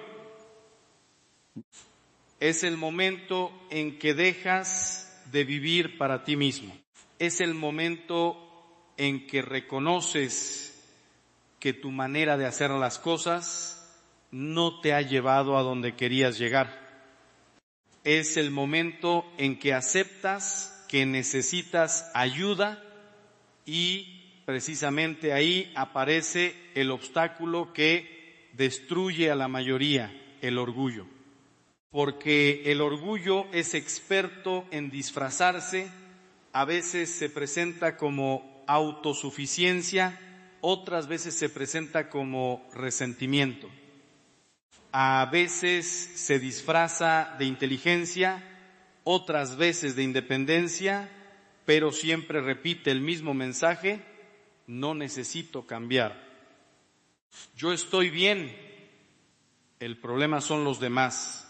Es el momento en que dejas de vivir para ti mismo. es el momento en que reconoces que tu manera de hacer las cosas no te ha llevado a donde querías llegar. Es el momento en que aceptas que necesitas ayuda y precisamente ahí aparece el obstáculo que destruye a la mayoría, el orgullo. Porque el orgullo es experto en disfrazarse, a veces se presenta como autosuficiencia, otras veces se presenta como resentimiento. A veces se disfraza de inteligencia, otras veces de independencia, pero siempre repite el mismo mensaje: no necesito cambiar. Yo estoy bien, el problema son los demás.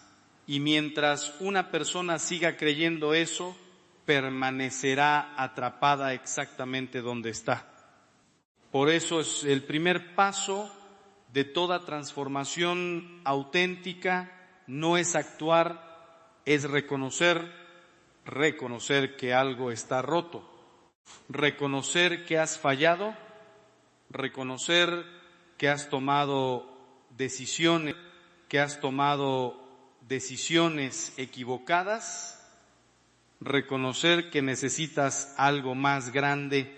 Y mientras una persona siga creyendo eso, permanecerá atrapada exactamente donde está. Por eso es el primer paso de toda transformación auténtica, no es actuar, es reconocer que algo está roto, reconocer que has fallado, reconocer que has tomado decisiones equivocadas, reconocer que necesitas algo más grande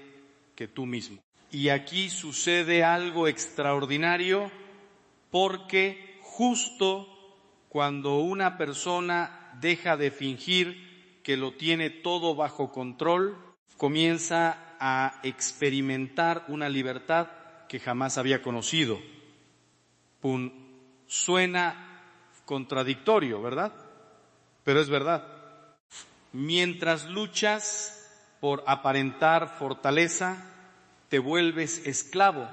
que tú mismo. Y aquí sucede algo extraordinario, porque justo cuando una persona deja de fingir que lo tiene todo bajo control, comienza a experimentar una libertad que jamás había conocido. Suena contradictorio, ¿verdad? Pero es verdad. Mientras luchas por aparentar fortaleza, te vuelves esclavo.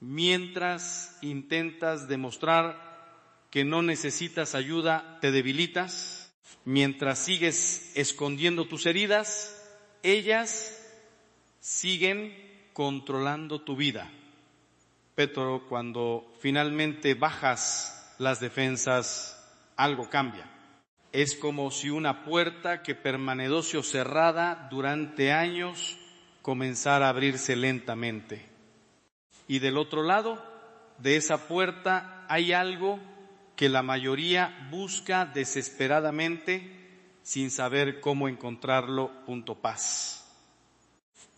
Mientras intentas demostrar que no necesitas ayuda, te debilitas. Mientras sigues escondiendo tus heridas, ellas siguen controlando tu vida. Pero cuando finalmente bajas las defensas, algo cambia. Es como si una puerta que permaneció cerrada durante años comenzara a abrirse lentamente. Y del otro lado de esa puerta hay algo que la mayoría busca desesperadamente sin saber cómo encontrarlo. Paz.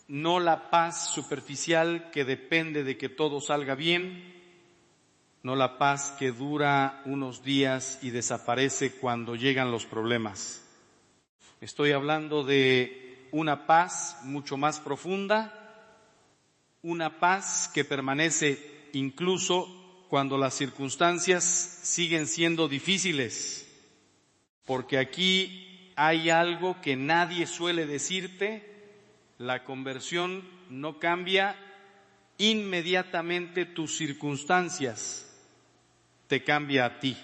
No la paz superficial que depende de que todo salga bien, no la paz que dura unos días y desaparece cuando llegan los problemas. Estoy hablando de una paz mucho más profunda, una paz que permanece incluso cuando las circunstancias siguen siendo difíciles, porque aquí hay algo que nadie suele decirte: la conversión no cambia inmediatamente tus circunstancias, te cambia a ti.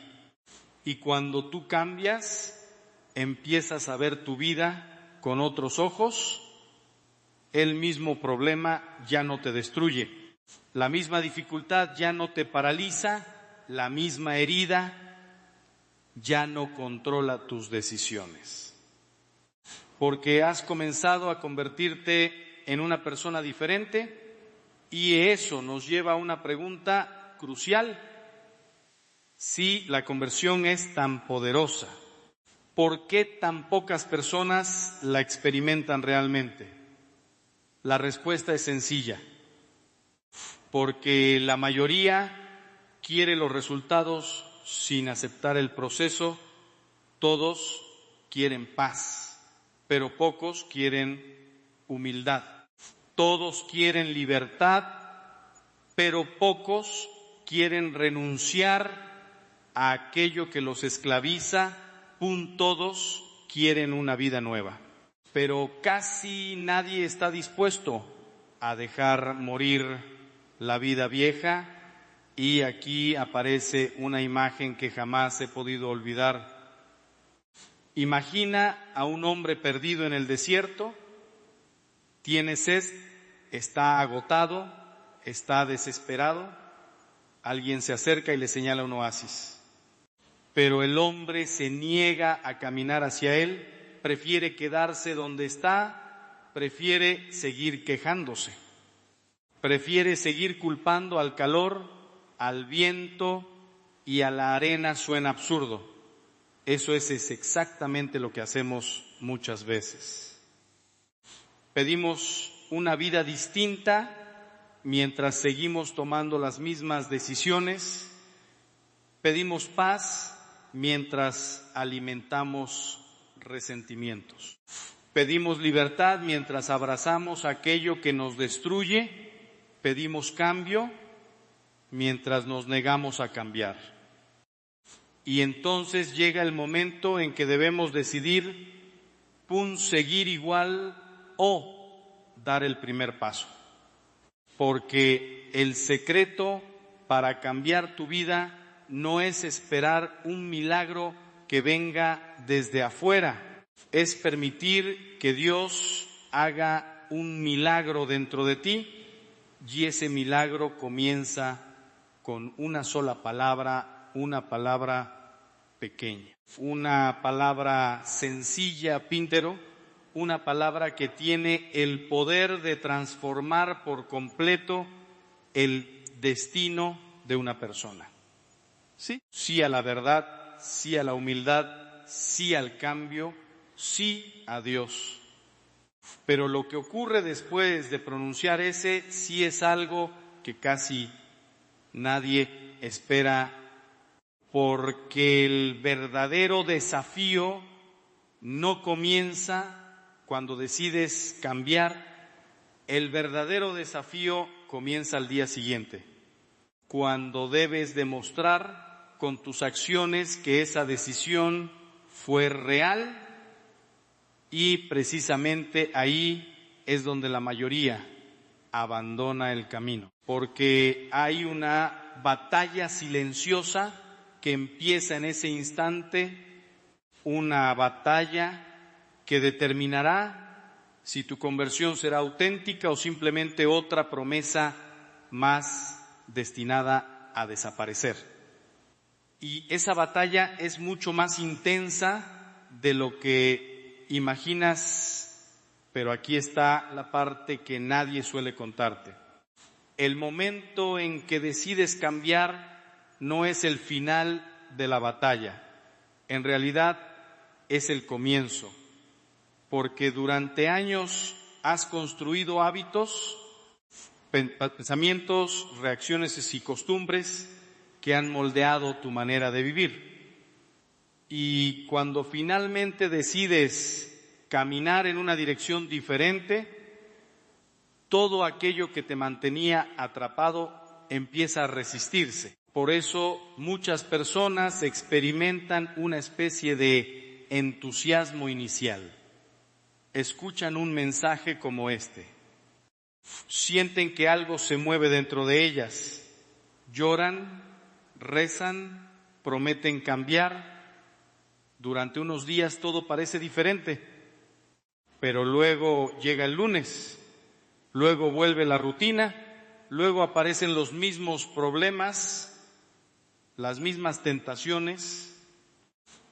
Y cuando tú cambias, empiezas a ver tu vida con otros ojos, el mismo problema ya no te destruye, la misma dificultad ya no te paraliza, la misma herida ya no controla tus decisiones. Porque has comenzado a convertirte en una persona diferente, y eso nos lleva a una pregunta crucial. Si la conversión es tan poderosa, ¿por qué tan pocas personas la experimentan realmente? La respuesta es sencilla: porque la mayoría quiere los resultados sin aceptar el proceso. Todos quieren paz, pero pocos quieren humildad. Todos quieren libertad, pero pocos quieren renunciar a aquello que los esclaviza. Todos quieren una vida nueva, pero casi nadie está dispuesto a dejar morir la vida vieja. Y aquí aparece una imagen que jamás he podido olvidar. Imagina a un hombre perdido en el desierto, tiene sed, está agotado, está desesperado. Alguien se acerca y le señala un oasis. Pero el hombre se niega a caminar hacia él, prefiere quedarse donde está prefiere seguir quejándose, prefiere seguir culpando al calor, al viento y a la arena. Suena absurdo. Eso es exactamente lo que hacemos muchas veces. Pedimos una vida distinta mientras seguimos tomando las mismas decisiones. Pedimos paz mientras alimentamos resentimientos. Pedimos libertad mientras abrazamos aquello que nos destruye. Pedimos cambio mientras nos negamos a cambiar. Y entonces llega el momento en que debemos decidir, seguir igual o dar el primer paso. Porque el secreto para cambiar tu vida no es esperar un milagro que venga desde afuera, es permitir que Dios haga un milagro dentro de ti, y ese milagro comienza con una sola palabra, una palabra pequeña, una palabra sencilla, píntero, una palabra que tiene el poder de transformar por completo el destino de una persona. Sí a la verdad, sí a la humildad, sí al cambio, sí a Dios. Pero lo que ocurre después de pronunciar ese sí es algo que casi nadie espera, porque el verdadero desafío no comienza cuando decides cambiar. El verdadero desafío comienza al día siguiente, cuando debes demostrar con tus acciones que esa decisión fue real, y precisamente ahí es donde la mayoría abandona el camino, porque hay una batalla silenciosa que empieza en ese instante, una batalla que determinará si tu conversión será auténtica o simplemente otra promesa más destinada a desaparecer. Y esa batalla es mucho más intensa de lo que imaginas, pero aquí está la parte que nadie suele contarte. El momento en que decides cambiar no es el final de la batalla, en realidad es el comienzo, porque durante años has construido hábitos, pensamientos, reacciones y costumbres que han moldeado tu manera de vivir. Y cuando finalmente decides caminar en una dirección diferente, todo aquello que te mantenía atrapado empieza a resistirse. Por eso muchas personas experimentan una especie de entusiasmo inicial. Escuchan un mensaje como este, sienten que algo se mueve dentro de ellas, lloran, rezan, prometen cambiar. Durante unos días todo parece diferente, pero luego llega el lunes, luego vuelve la rutina, luego aparecen los mismos problemas, las mismas tentaciones,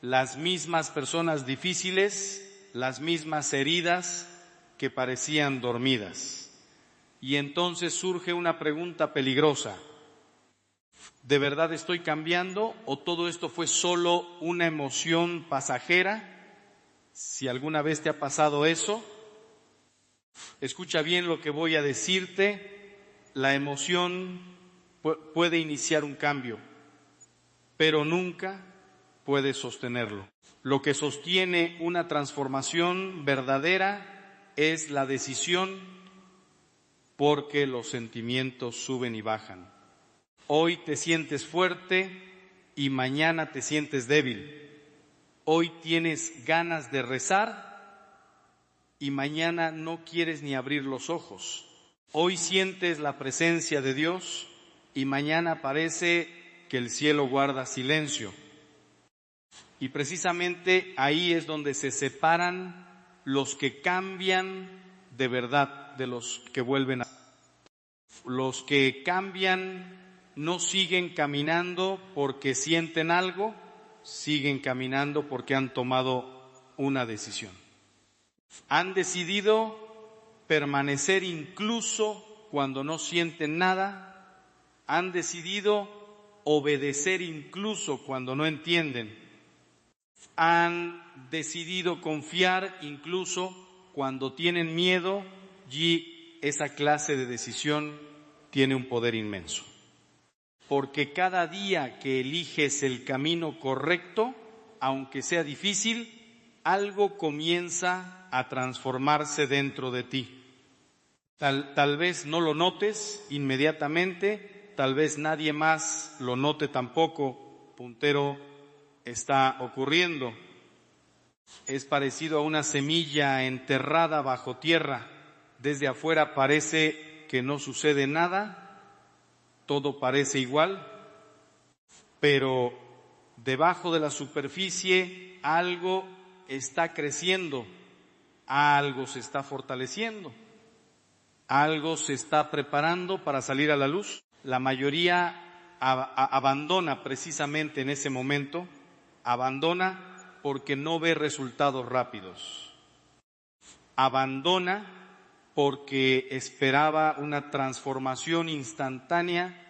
las mismas personas difíciles, las mismas heridas que parecían dormidas. Y entonces surge una pregunta peligrosa. ¿De verdad estoy cambiando o todo esto fue solo una emoción pasajera? Si alguna vez te ha pasado eso, escucha bien lo que voy a decirte. La emoción puede iniciar un cambio, pero nunca puede sostenerlo. Lo que sostiene una transformación verdadera es la decisión, porque los sentimientos suben y bajan. Hoy te sientes fuerte y mañana te sientes débil. Hoy tienes ganas de rezar y mañana no quieres ni abrir los ojos. Hoy sientes la presencia de Dios y mañana parece que el cielo guarda silencio. Y precisamente ahí es donde se separan los que cambian de verdad de los que vuelven a... Los que cambian no siguen caminando porque sienten algo, siguen caminando porque han tomado una decisión. Han decidido permanecer incluso cuando no sienten nada, han decidido obedecer incluso cuando no entienden, han decidido confiar incluso cuando tienen miedo, y esa clase de decisión tiene un poder inmenso. Porque cada día que eliges el camino correcto, aunque sea difícil, algo comienza a transformarse dentro de ti. Tal vez no lo notes inmediatamente, tal vez nadie más lo note tampoco, puntero, está ocurriendo. Es parecido a una semilla enterrada bajo tierra. Desde afuera parece que no sucede nada, todo parece igual, pero debajo de la superficie algo está creciendo, algo se está fortaleciendo, algo se está preparando para salir a la luz. La mayoría abandona precisamente en ese momento, abandona porque no ve resultados rápidos, abandona porque esperaba una transformación instantánea,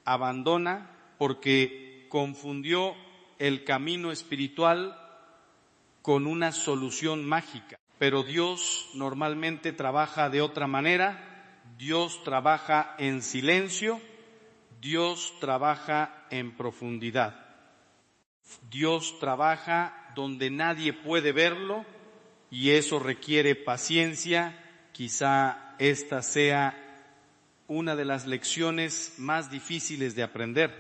abandona porque confundió el camino espiritual con una solución mágica. Pero Dios normalmente trabaja de otra manera. Dios trabaja en silencio, Dios trabaja en profundidad. Dios trabaja donde nadie puede verlo, y eso requiere paciencia. Quizá esta sea una de las lecciones más difíciles de aprender.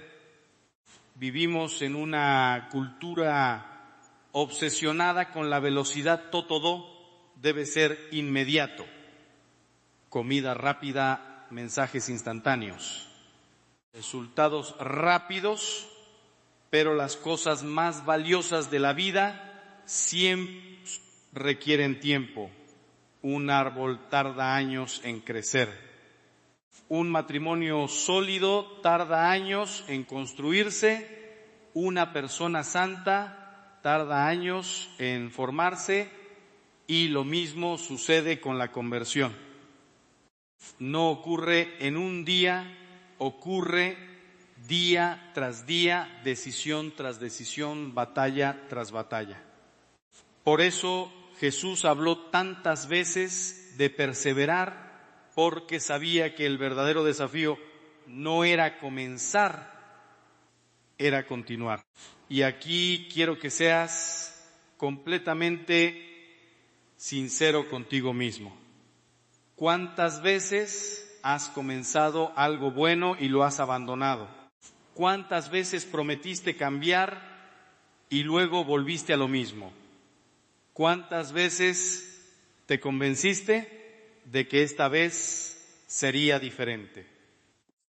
Vivimos en una cultura obsesionada con la velocidad. Todo debe ser inmediato. Comida rápida, mensajes instantáneos, resultados rápidos, pero las cosas más valiosas de la vida siempre requieren tiempo. Un árbol tarda años en crecer. Un matrimonio sólido tarda años en construirse. Una persona santa tarda años en formarse, y lo mismo sucede con la conversión. No ocurre en un día, ocurre día tras día, decisión tras decisión, batalla tras batalla. Por eso Jesús habló tantas veces de perseverar, porque sabía que el verdadero desafío no era comenzar, era continuar. Y aquí quiero que seas completamente sincero contigo mismo. ¿Cuántas veces has comenzado algo bueno y lo has abandonado? ¿Cuántas veces prometiste cambiar y luego volviste a lo mismo? ¿Cuántas veces te convenciste de que esta vez sería diferente?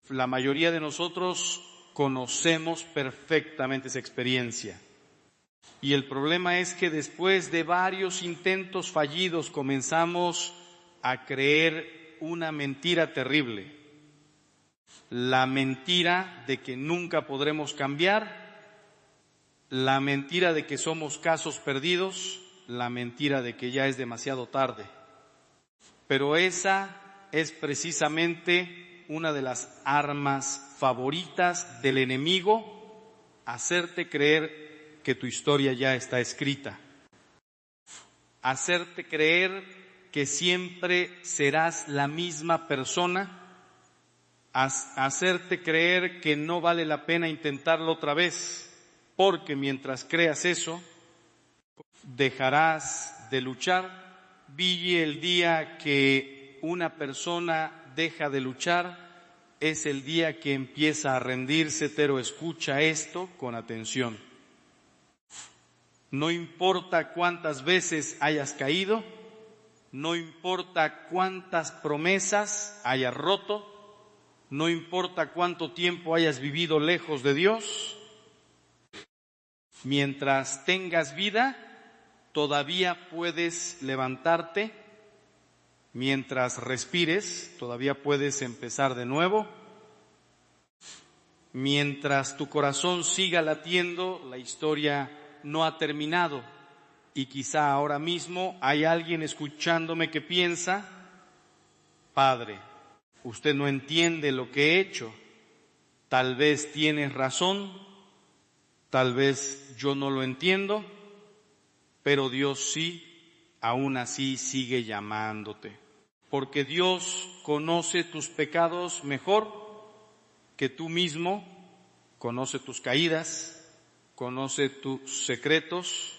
La mayoría de nosotros conocemos perfectamente esa experiencia. Y el problema es que después de varios intentos fallidos comenzamos a creer una mentira terrible. La mentira de que nunca podremos cambiar, la mentira de que somos casos perdidos, la mentira de que ya es demasiado tarde. Pero esa es precisamente una de las armas favoritas del enemigo, hacerte creer que tu historia ya está escrita, hacerte creer que siempre serás la misma persona, hacerte creer que no vale la pena intentarlo otra vez, porque mientras creas eso, dejarás de luchar. Vi el día que una persona deja de luchar, es el día que empieza a rendirse. Pero escucha esto con atención. No importa cuántas veces hayas caído, no importa cuántas promesas hayas roto, no importa cuánto tiempo hayas vivido lejos de Dios, mientras tengas vida, todavía puedes levantarte. Mientras respires, todavía puedes empezar de nuevo. Mientras tu corazón siga latiendo, la historia no ha terminado. Y quizá ahora mismo hay alguien escuchándome que piensa Padre, usted no entiende lo que he hecho, tal vez tienes razón, tal vez yo no lo entiendo, pero Dios sí, aún así sigue llamándote. Porque Dios conoce tus pecados mejor que tú mismo, conoce tus caídas, conoce tus secretos,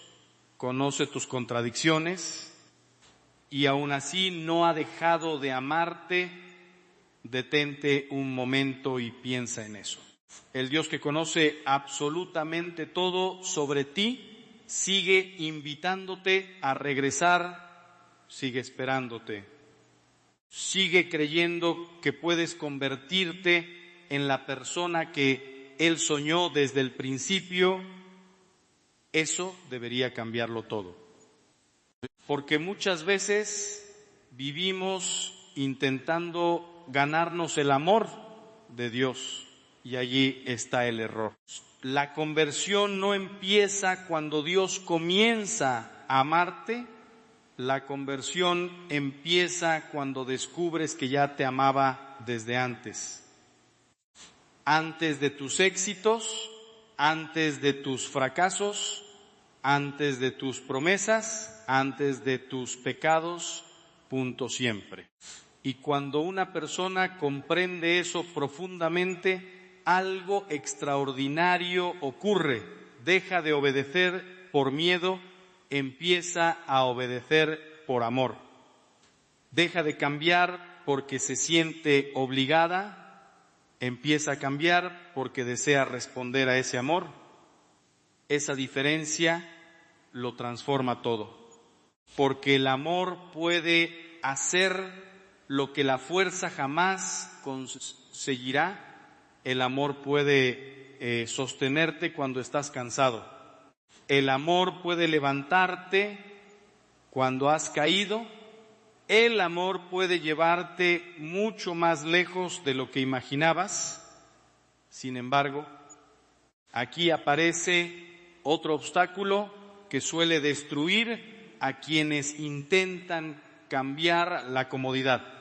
conoce tus contradicciones, y aún así no ha dejado de amarte. Detente un momento y piensa en eso. El Dios que conoce absolutamente todo sobre ti sigue invitándote a regresar, sigue esperándote, sigue creyendo que puedes convertirte en la persona que Él soñó desde el principio. Eso debería cambiarlo todo. Porque muchas veces vivimos intentando ganarnos el amor de Dios, y allí está el error. La conversión no empieza cuando Dios comienza a amarte, la conversión empieza cuando descubres que ya te amaba desde antes. Antes de tus éxitos, antes de tus fracasos, antes de tus promesas, antes de tus pecados, punto siempre. Y cuando una persona comprende eso profundamente, algo extraordinario ocurre. Deja de obedecer por miedo, empieza a obedecer por amor. Deja de cambiar porque se siente obligada, empieza a cambiar porque desea responder a ese amor. Esa diferencia lo transforma todo, porque el amor puede hacer lo que la fuerza jamás conseguirá. El amor puede sostenerte cuando estás cansado. El amor puede levantarte cuando has caído. El amor puede llevarte mucho más lejos de lo que imaginabas. Sin embargo, aquí aparece otro obstáculo que suele destruir a quienes intentan cambiar la comodidad.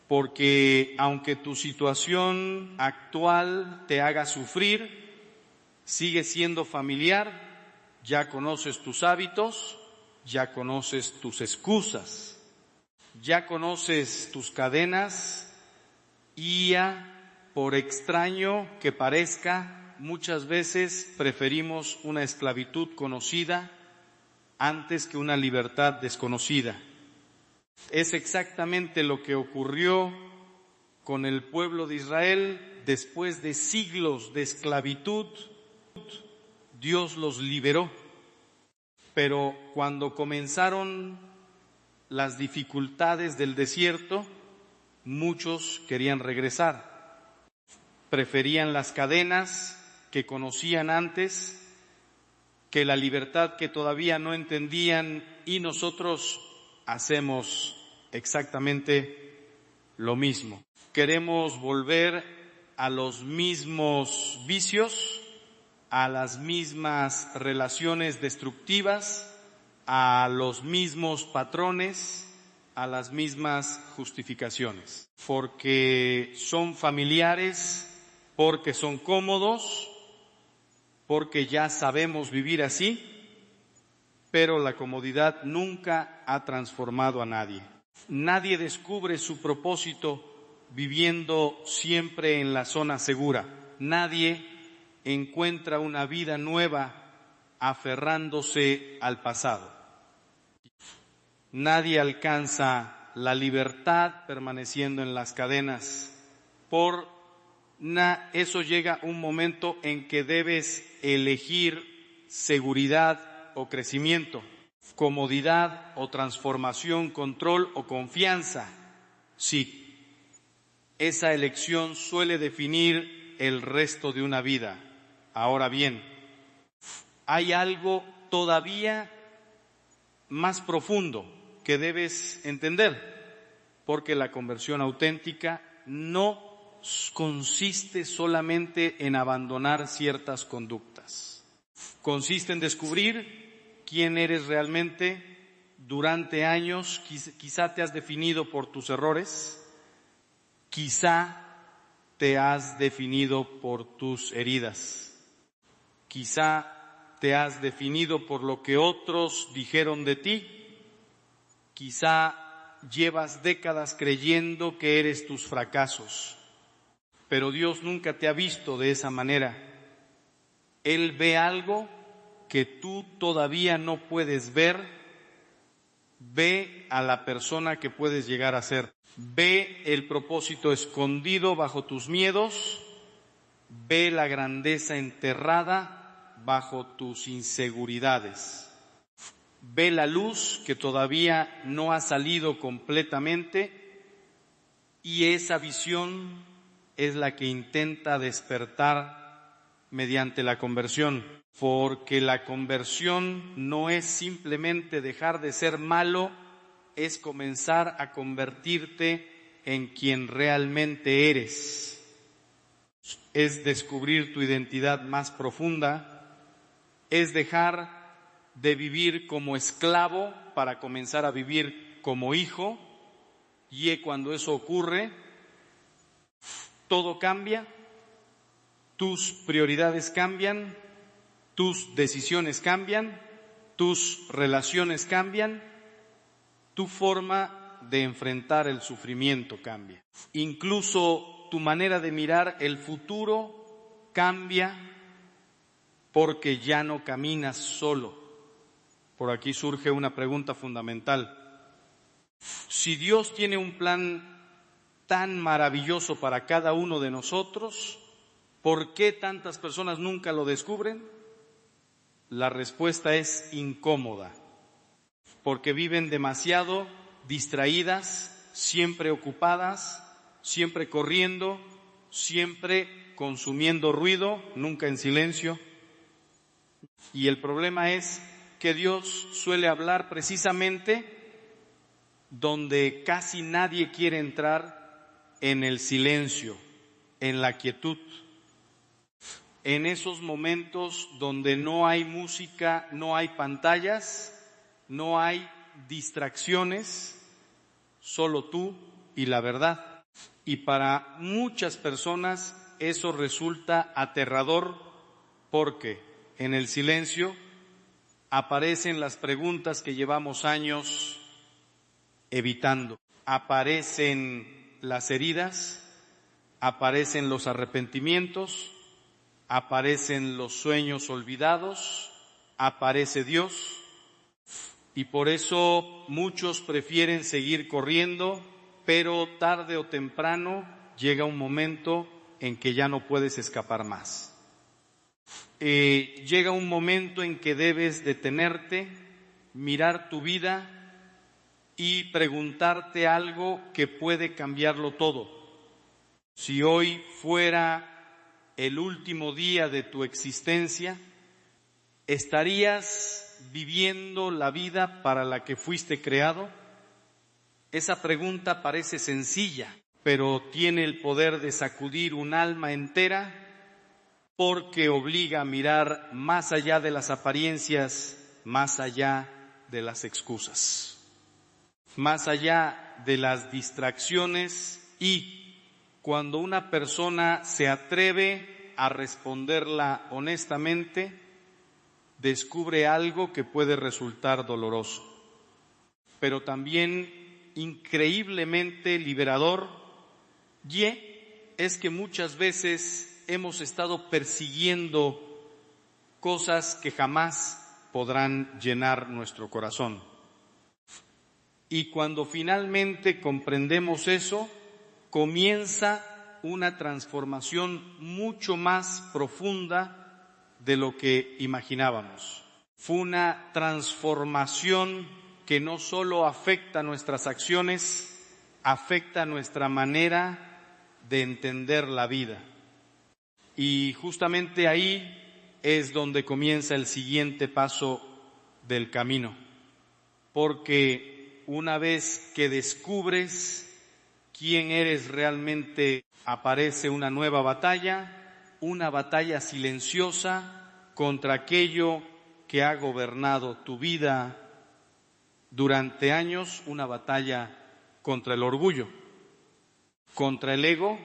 Porque aunque tu situación actual te haga sufrir, sigue siendo familiar, ya conoces tus hábitos, ya conoces tus excusas, ya conoces tus cadenas, y ya, por extraño que parezca, muchas veces preferimos una esclavitud conocida antes que una libertad desconocida. Es exactamente lo que ocurrió con el pueblo de Israel. Después de siglos de esclavitud, Dios los liberó. Pero cuando comenzaron las dificultades del desierto, muchos querían regresar. Preferían las cadenas que conocían antes que la libertad que todavía no entendían, y nosotros hacemos exactamente lo mismo. Queremos volver a los mismos vicios, a las mismas relaciones destructivas, a los mismos patrones, a las mismas justificaciones, porque son familiares, porque son cómodos, porque ya sabemos vivir así, pero la comodidad nunca ha transformado a nadie. Nadie descubre su propósito viviendo siempre en la zona segura. Nadie encuentra una vida nueva aferrándose al pasado. Nadie alcanza la libertad permaneciendo en las cadenas. Eso llega un momento en que debes elegir seguridad o crecimiento, comodidad o transformación, control o confianza. Sí, esa elección suele definir el resto de una vida. Ahora bien, hay algo todavía más profundo que debes entender, porque la conversión auténtica no consiste solamente en abandonar ciertas conductas. Consiste en descubrir quién eres realmente, durante años quizá te has definido por tus errores, quizá te has definido por tus heridas, quizá te has definido por lo que otros dijeron de ti, quizá llevas décadas creyendo que eres tus fracasos, pero Dios nunca te ha visto de esa manera. Él ve algo que tú todavía no puedes ver. Ve a la persona que puedes llegar a ser. Ve el propósito escondido bajo tus miedos. Ve la grandeza enterrada bajo tus inseguridades. Ve la luz que todavía no ha salido completamente, y esa visión es la que intenta despertar mediante la conversión. Porque la conversión no es simplemente dejar de ser malo, es comenzar a convertirte en quien realmente eres. Es descubrir tu identidad más profunda, es dejar de vivir como esclavo para comenzar a vivir como hijo, y cuando eso ocurre, todo cambia, tus prioridades cambian, tus decisiones cambian, tus relaciones cambian, tu forma de enfrentar el sufrimiento cambia. Incluso tu manera de mirar el futuro cambia, porque ya no caminas solo. Por aquí surge una pregunta fundamental. Si Dios tiene un plan tan maravilloso para cada uno de nosotros, ¿por qué tantas personas nunca lo descubren? La respuesta es incómoda, porque viven demasiado distraídas, siempre ocupadas, siempre corriendo, siempre consumiendo ruido, nunca en silencio. Y el problema es que Dios suele hablar precisamente donde casi nadie quiere entrar, en el silencio, en la quietud. En esos momentos donde no hay música, no hay pantallas, no hay distracciones, solo tú y la verdad. Y para muchas personas eso resulta aterrador, porque en el silencio aparecen las preguntas que llevamos años evitando. Aparecen las heridas, aparecen los arrepentimientos, aparecen los sueños olvidados, aparece Dios, y por eso muchos prefieren seguir corriendo, pero tarde o temprano llega un momento en que ya no puedes escapar más. Llega un momento en que debes detenerte, mirar tu vida y preguntarte algo que puede cambiarlo todo. Si hoy fuera el último día de tu existencia, ¿estarías viviendo la vida para la que fuiste creado? Esa pregunta parece sencilla, pero tiene el poder de sacudir un alma entera, porque obliga a mirar más allá de las apariencias, más allá de las excusas, más allá de las distracciones. Y cuando una persona se atreve a responderla honestamente, descubre algo que puede resultar doloroso, pero también increíblemente liberador, y es que muchas veces hemos estado persiguiendo cosas que jamás podrán llenar nuestro corazón. Y cuando finalmente comprendemos eso, comienza una transformación mucho más profunda de lo que imaginábamos. Fue una transformación que no solo afecta nuestras acciones, afecta nuestra manera de entender la vida. Y justamente ahí es donde comienza el siguiente paso del camino, porque una vez que descubres quién eres realmente, aparece una nueva batalla, una batalla silenciosa contra aquello que ha gobernado tu vida durante años una batalla contra el orgullo, contra el ego,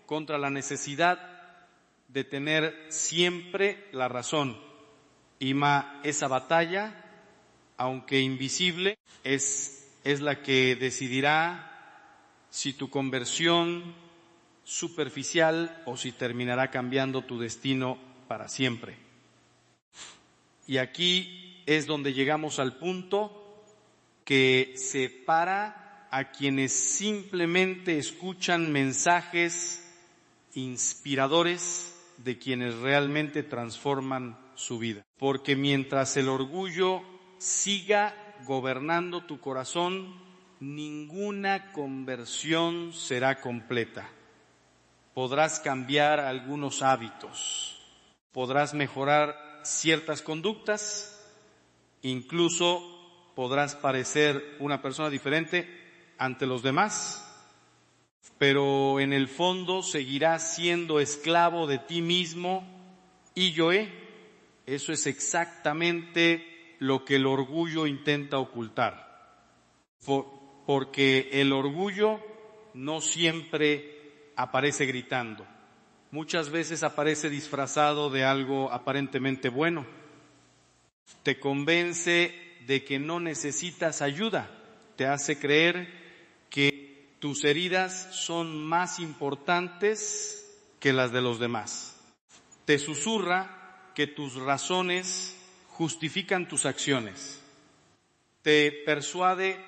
contra la necesidad de tener siempre la razón. Y esa batalla, aunque invisible, es la que decidirá si tu conversión superficial o si terminará cambiando tu destino para siempre. Y aquí es donde llegamos al punto que separa a quienes simplemente escuchan mensajes inspiradores de quienes realmente transforman su vida. Porque mientras el orgullo siga gobernando tu corazón, ninguna conversión será completa. Podrás cambiar algunos hábitos, podrás mejorar ciertas conductas, incluso podrás parecer una persona diferente ante los demás, pero en el fondo seguirás siendo esclavo de ti mismo y yoé. Eso es exactamente lo que el orgullo intenta ocultar, porque el orgullo no siempre aparece gritando, muchas veces aparece disfrazado de algo aparentemente bueno. Te convence de que no necesitas ayuda, te hace creer que tus heridas son más importantes que las de los demás. Te susurra que tus razones justifican tus acciones. Te persuade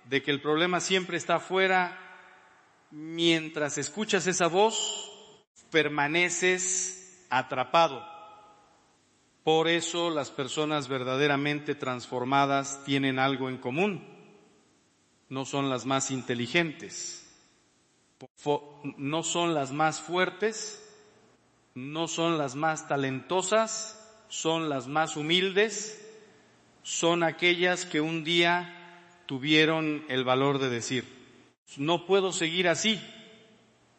de que el problema siempre está afuera. Mientras escuchas esa voz, permaneces atrapado. Por eso las personas verdaderamente transformadas tienen algo en común. No son las más inteligentes, no son las más fuertes, no son las más talentosas, son las más humildes, son aquellas que un día tuvieron el valor de decir: no puedo seguir así,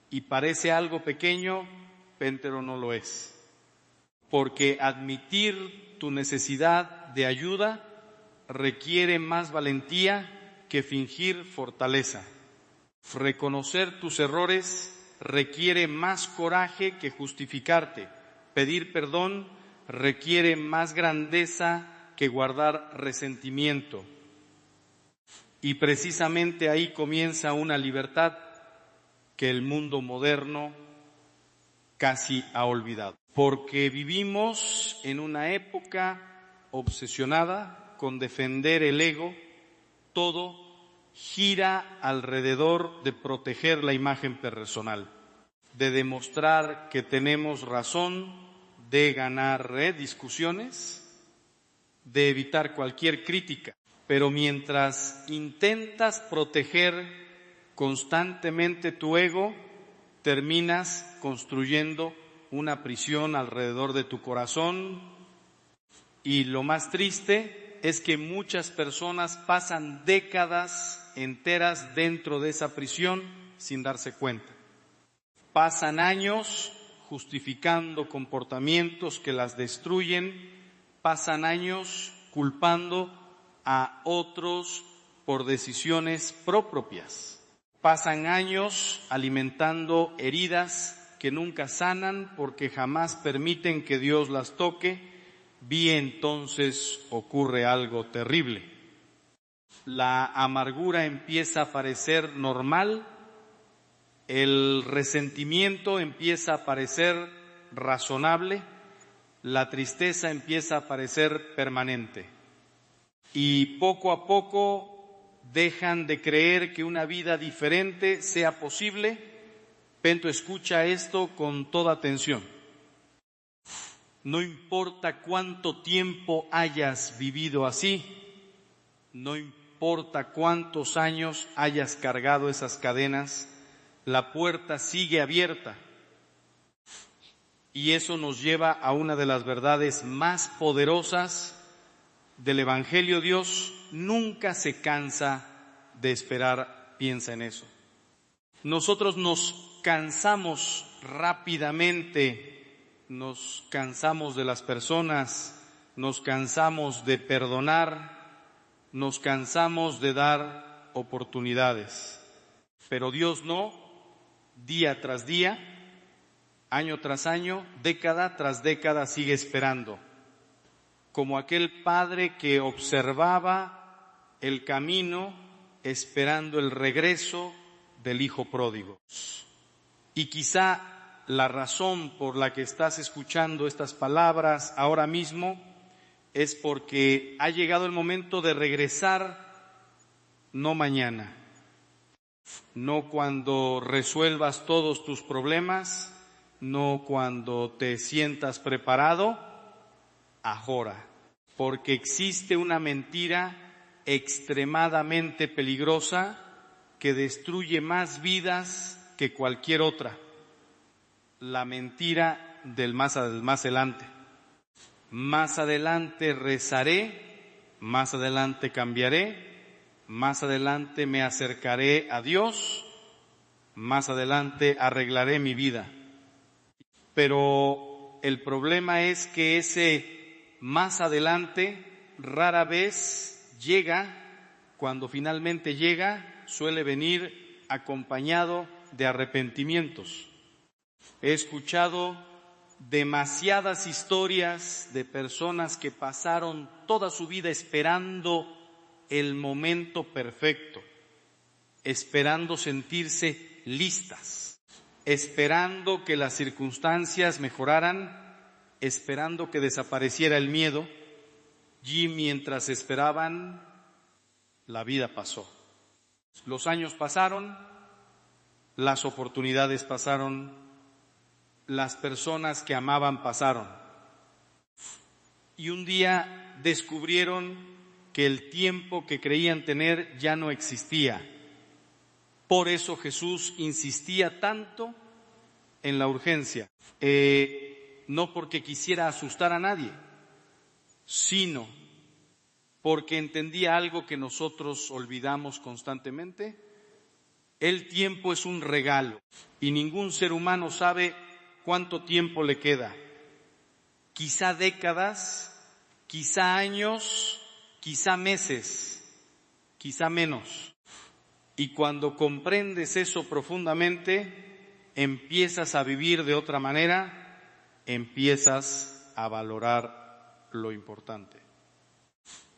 y parece algo pequeño, pero no lo es. Porque admitir tu necesidad de ayuda requiere más valentía que fingir fortaleza. Reconocer tus errores requiere más coraje que justificarte. Pedir perdón requiere más grandeza que guardar resentimiento. Y precisamente ahí comienza una libertad que el mundo moderno casi ha olvidado. Porque vivimos en una época obsesionada con defender el ego. Todo gira alrededor de proteger la imagen personal, de demostrar que tenemos razón, de ganar discusiones, de evitar cualquier crítica. Pero mientras intentas proteger constantemente tu ego, terminas construyendo una prisión alrededor de tu corazón. Y lo más triste es que muchas personas pasan décadas enteras dentro de esa prisión sin darse cuenta. Pasan años justificando comportamientos que las destruyen, pasan años culpando a otros por decisiones propias. Pasan años alimentando heridas que nunca sanan porque jamás permiten que Dios las toque, y entonces ocurre algo terrible. La amargura empieza a parecer normal, el resentimiento empieza a parecer razonable, la tristeza empieza a parecer permanente. Y poco a poco dejan de creer que una vida diferente sea posible. Pento, escucha esto con toda atención. No importa cuánto tiempo hayas vivido así, no importa cuántos años hayas cargado esas cadenas, la puerta sigue abierta. Y eso nos lleva a una de las verdades más poderosas del Evangelio. Dios nunca se cansa de esperar, piensa en eso. Nosotros nos cansamos rápidamente, nos cansamos de las personas, nos cansamos de perdonar, nos cansamos de dar oportunidades, pero Dios no, día tras día, año tras año, década tras década sigue esperando, como aquel padre que observaba el camino esperando el regreso del hijo pródigo. Y quizá la razón por la que estás escuchando estas palabras ahora mismo es porque ha llegado el momento de regresar, no mañana, no cuando resuelvas todos tus problemas, no cuando te sientas preparado, ahora, porque existe una mentira extremadamente peligrosa que destruye más vidas que cualquier otra, la mentira del más adelante. Más adelante rezaré, más adelante cambiaré, más adelante me acercaré a Dios, más adelante arreglaré mi vida. Pero el problema es que ese más adelante rara vez llega, cuando finalmente llega, suele venir acompañado de arrepentimientos. He escuchado demasiadas historias de personas que pasaron toda su vida esperando el momento perfecto, esperando sentirse listas, esperando que las circunstancias mejoraran, esperando que desapareciera el miedo, y mientras esperaban, la vida pasó. Los años pasaron, las oportunidades pasaron, las personas que amaban pasaron. Y un día descubrieron que el tiempo que creían tener ya no existía. Por eso Jesús insistía tanto en la urgencia. No porque quisiera asustar a nadie, sino porque entendía algo que nosotros olvidamos constantemente. El tiempo es un regalo y ningún ser humano sabe cuánto tiempo le queda. Quizá décadas, quizá años, quizá meses, quizá menos. Y cuando comprendes eso profundamente, empiezas a vivir de otra manera, empiezas a valorar lo importante.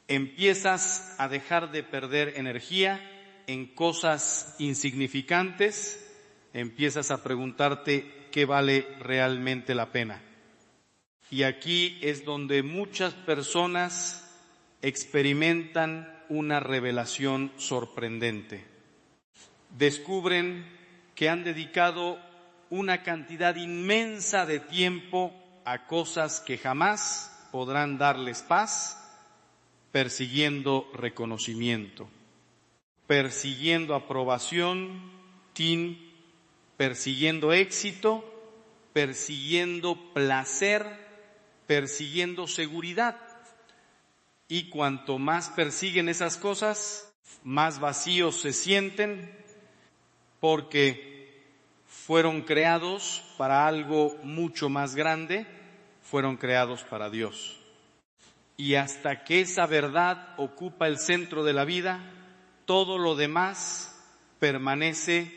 Empiezas a dejar de perder energía en cosas insignificantes, empiezas a preguntarte qué vale realmente la pena. Y aquí es donde muchas personas experimentan una revelación sorprendente. Descubren que han dedicado una cantidad inmensa de tiempo a cosas que jamás podrán darles paz, persiguiendo reconocimiento, persiguiendo aprobación, persiguiendo éxito, persiguiendo placer, persiguiendo seguridad. Y cuanto más persiguen esas cosas, más vacíos se sienten, porque fueron creados para algo mucho más grande, fueron creados para Dios. Y hasta que esa verdad ocupa el centro de la vida, todo lo demás permanece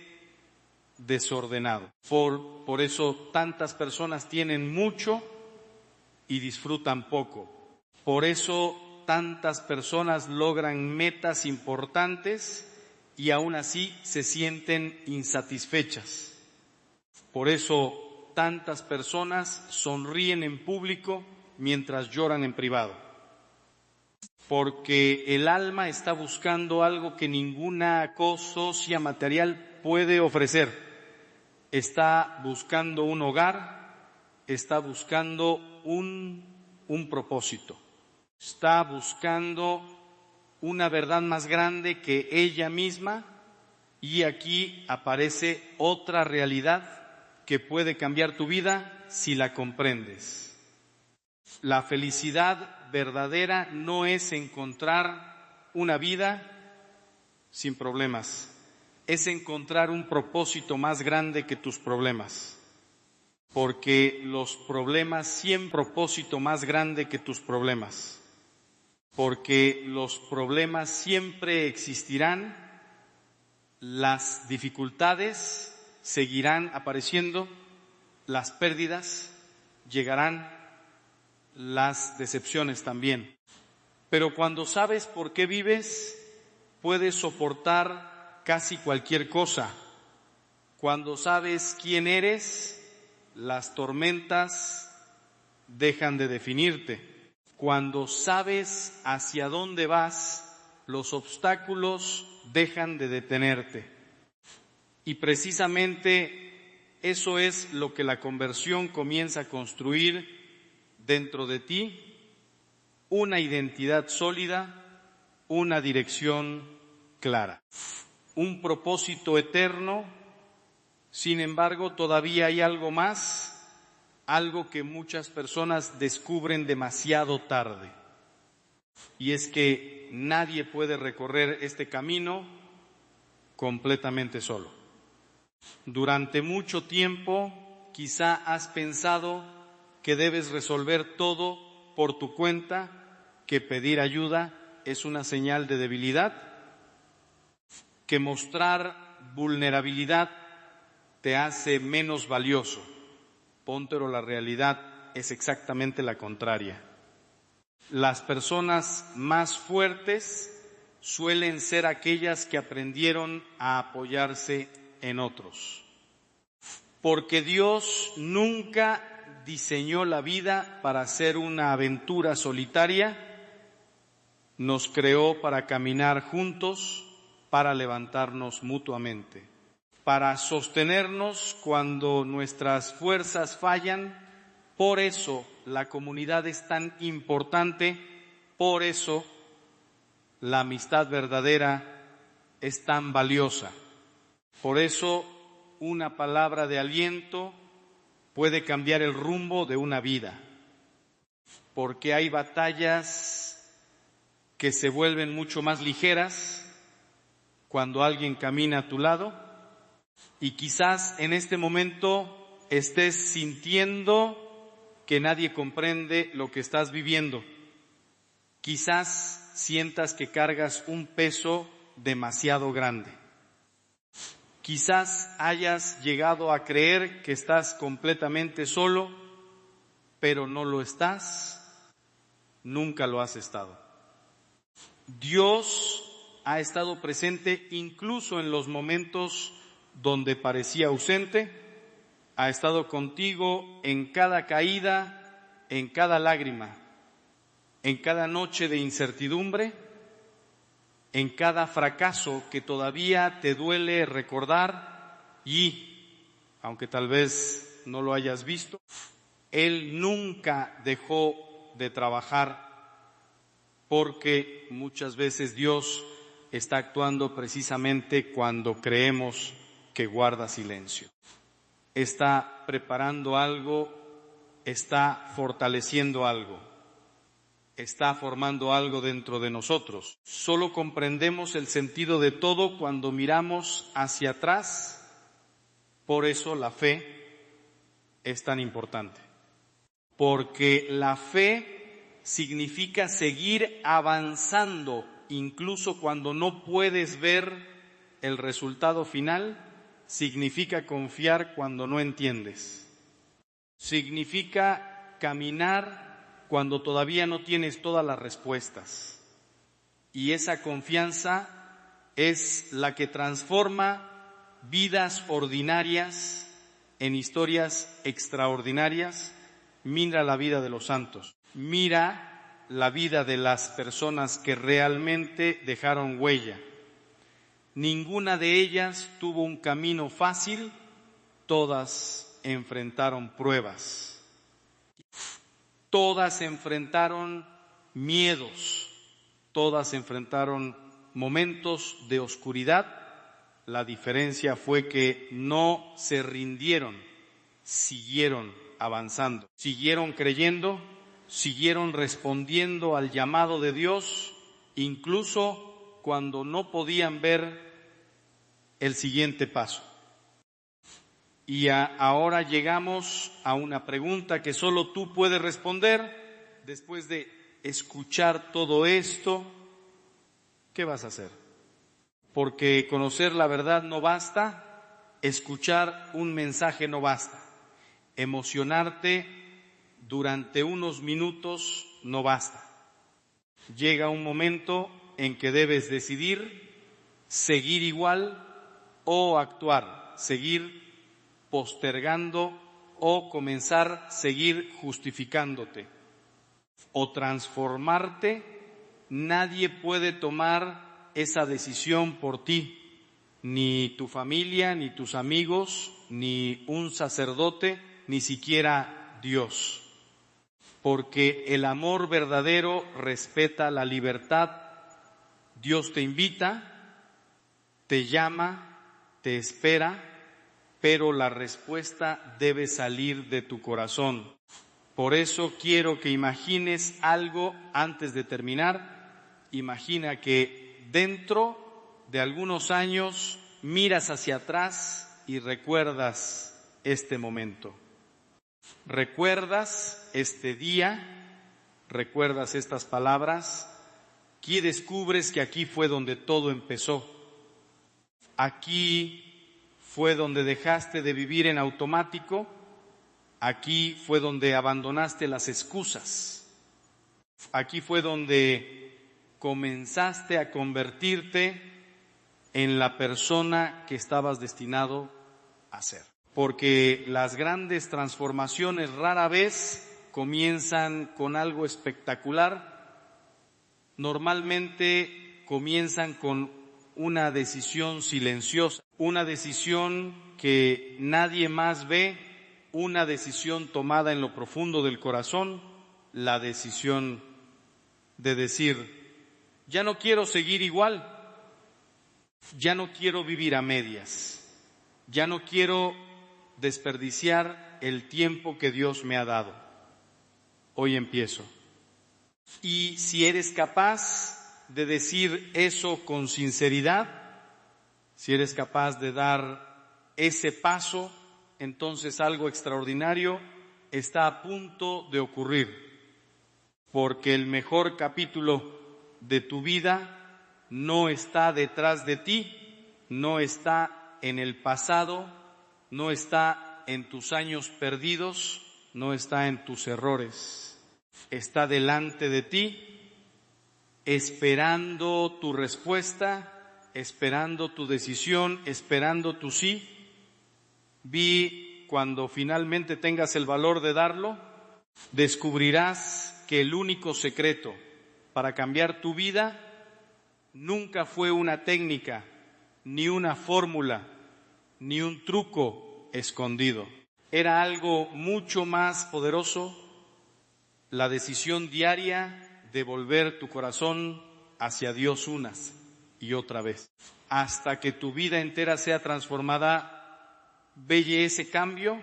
desordenado. Por eso tantas personas tienen mucho y disfrutan poco. Por eso tantas personas logran metas importantes y aún así se sienten insatisfechas. Por eso tantas personas sonríen en público mientras lloran en privado. Porque el alma está buscando algo que ninguna cosa material puede ofrecer. Está buscando un hogar, está buscando un propósito. Está buscando una verdad más grande que ella misma, y aquí aparece otra realidad que puede cambiar tu vida si la comprendes. La felicidad verdadera no es encontrar una vida sin problemas, es encontrar un propósito más grande que tus problemas. Porque los problemas siempre propósito más grande que tus problemas. porque los problemas siempre existirán, las dificultades seguirán apareciendo, las pérdidas llegarán, las decepciones también. Pero cuando sabes por qué vives, puedes soportar casi cualquier cosa. Cuando sabes quién eres, las tormentas dejan de definirte. Cuando sabes hacia dónde vas, los obstáculos dejan de detenerte. Y precisamente eso es lo que la conversión comienza a construir dentro de ti, una identidad sólida, una dirección clara, un propósito eterno. Sin embargo, todavía hay algo más, algo que muchas personas descubren demasiado tarde. Y es que nadie puede recorrer este camino completamente solo. Durante mucho tiempo, quizá has pensado que debes resolver todo por tu cuenta, que pedir ayuda es una señal de debilidad, que mostrar vulnerabilidad te hace menos valioso. Pero la realidad es exactamente la contraria. Las personas más fuertes suelen ser aquellas que aprendieron a apoyarse en otros. Porque Dios nunca diseñó la vida para ser una aventura solitaria, nos creó para caminar juntos, para levantarnos mutuamente, para sostenernos cuando nuestras fuerzas fallan. Por eso la comunidad es tan importante, por eso la amistad verdadera es tan valiosa. Por eso una palabra de aliento puede cambiar el rumbo de una vida, porque hay batallas que se vuelven mucho más ligeras cuando alguien camina a tu lado, y quizás en este momento estés sintiendo que nadie comprende lo que estás viviendo. Quizás sientas que cargas un peso demasiado grande. Quizás hayas llegado a creer que estás completamente solo, pero no lo estás, nunca lo has estado. Dios ha estado presente incluso en los momentos donde parecía ausente, ha estado contigo en cada caída, en cada lágrima, en cada noche de incertidumbre, en cada fracaso que todavía te duele recordar y, aunque tal vez no lo hayas visto, Él nunca dejó de trabajar, porque muchas veces Dios está actuando precisamente cuando creemos que guarda silencio. Está preparando algo, está fortaleciendo algo. Está formando algo dentro de nosotros. Solo comprendemos el sentido de todo cuando miramos hacia atrás. Por eso la fe es tan importante. Porque la fe significa seguir avanzando, incluso cuando no puedes ver el resultado final. Significa confiar cuando no entiendes. Significa caminar cuando todavía no tienes todas las respuestas. Y esa confianza es la que transforma vidas ordinarias en historias extraordinarias. Mira la vida de los santos. Mira la vida de las personas que realmente dejaron huella. Ninguna de ellas tuvo un camino fácil, todas enfrentaron pruebas. Todas enfrentaron miedos, todas enfrentaron momentos de oscuridad. La diferencia fue que no se rindieron, siguieron avanzando, siguieron creyendo, siguieron respondiendo al llamado de Dios, incluso cuando no podían ver el siguiente paso. Y ahora llegamos a una pregunta que solo tú puedes responder después de escuchar todo esto, ¿qué vas a hacer? Porque conocer la verdad no basta, escuchar un mensaje no basta, emocionarte durante unos minutos no basta. Llega un momento en que debes decidir seguir igual o actuar, seguir postergando o comenzar a seguir justificándote o transformarte. Nadie puede tomar esa decisión por ti, ni tu familia, ni tus amigos, ni un sacerdote, ni siquiera Dios. Porque el amor verdadero respeta la libertad. Dios te invita, te llama, te espera, pero la respuesta debe salir de tu corazón. Por eso quiero que imagines algo antes de terminar. Imagina que dentro de algunos años miras hacia atrás y recuerdas este momento. Recuerdas este día, recuerdas estas palabras, y descubres que aquí fue donde todo empezó. Aquí fue donde dejaste de vivir en automático, aquí fue donde abandonaste las excusas, aquí fue donde comenzaste a convertirte en la persona que estabas destinado a ser. Porque las grandes transformaciones rara vez comienzan con algo espectacular, normalmente comienzan con una decisión silenciosa, una decisión que nadie más ve, una decisión tomada en lo profundo del corazón, la decisión de decir, ya no quiero seguir igual, ya no quiero vivir a medias, ya no quiero desperdiciar el tiempo que Dios me ha dado. Hoy empiezo. Y si eres capaz de decir eso con sinceridad, si eres capaz de dar ese paso, entonces algo extraordinario está a punto de ocurrir. Porque el mejor capítulo de tu vida no está detrás de ti, no está en el pasado, no está en tus años perdidos, no está en tus errores. Está delante de ti, esperando tu respuesta, esperando tu decisión, esperando tu sí. Cuando finalmente tengas el valor de darlo, descubrirás que el único secreto para cambiar tu vida nunca fue una técnica, ni una fórmula, ni un truco escondido. Era algo mucho más poderoso, la decisión diaria de volver tu corazón hacia Dios unas y otra vez, hasta que tu vida entera sea transformada. ¿Ve ese cambio?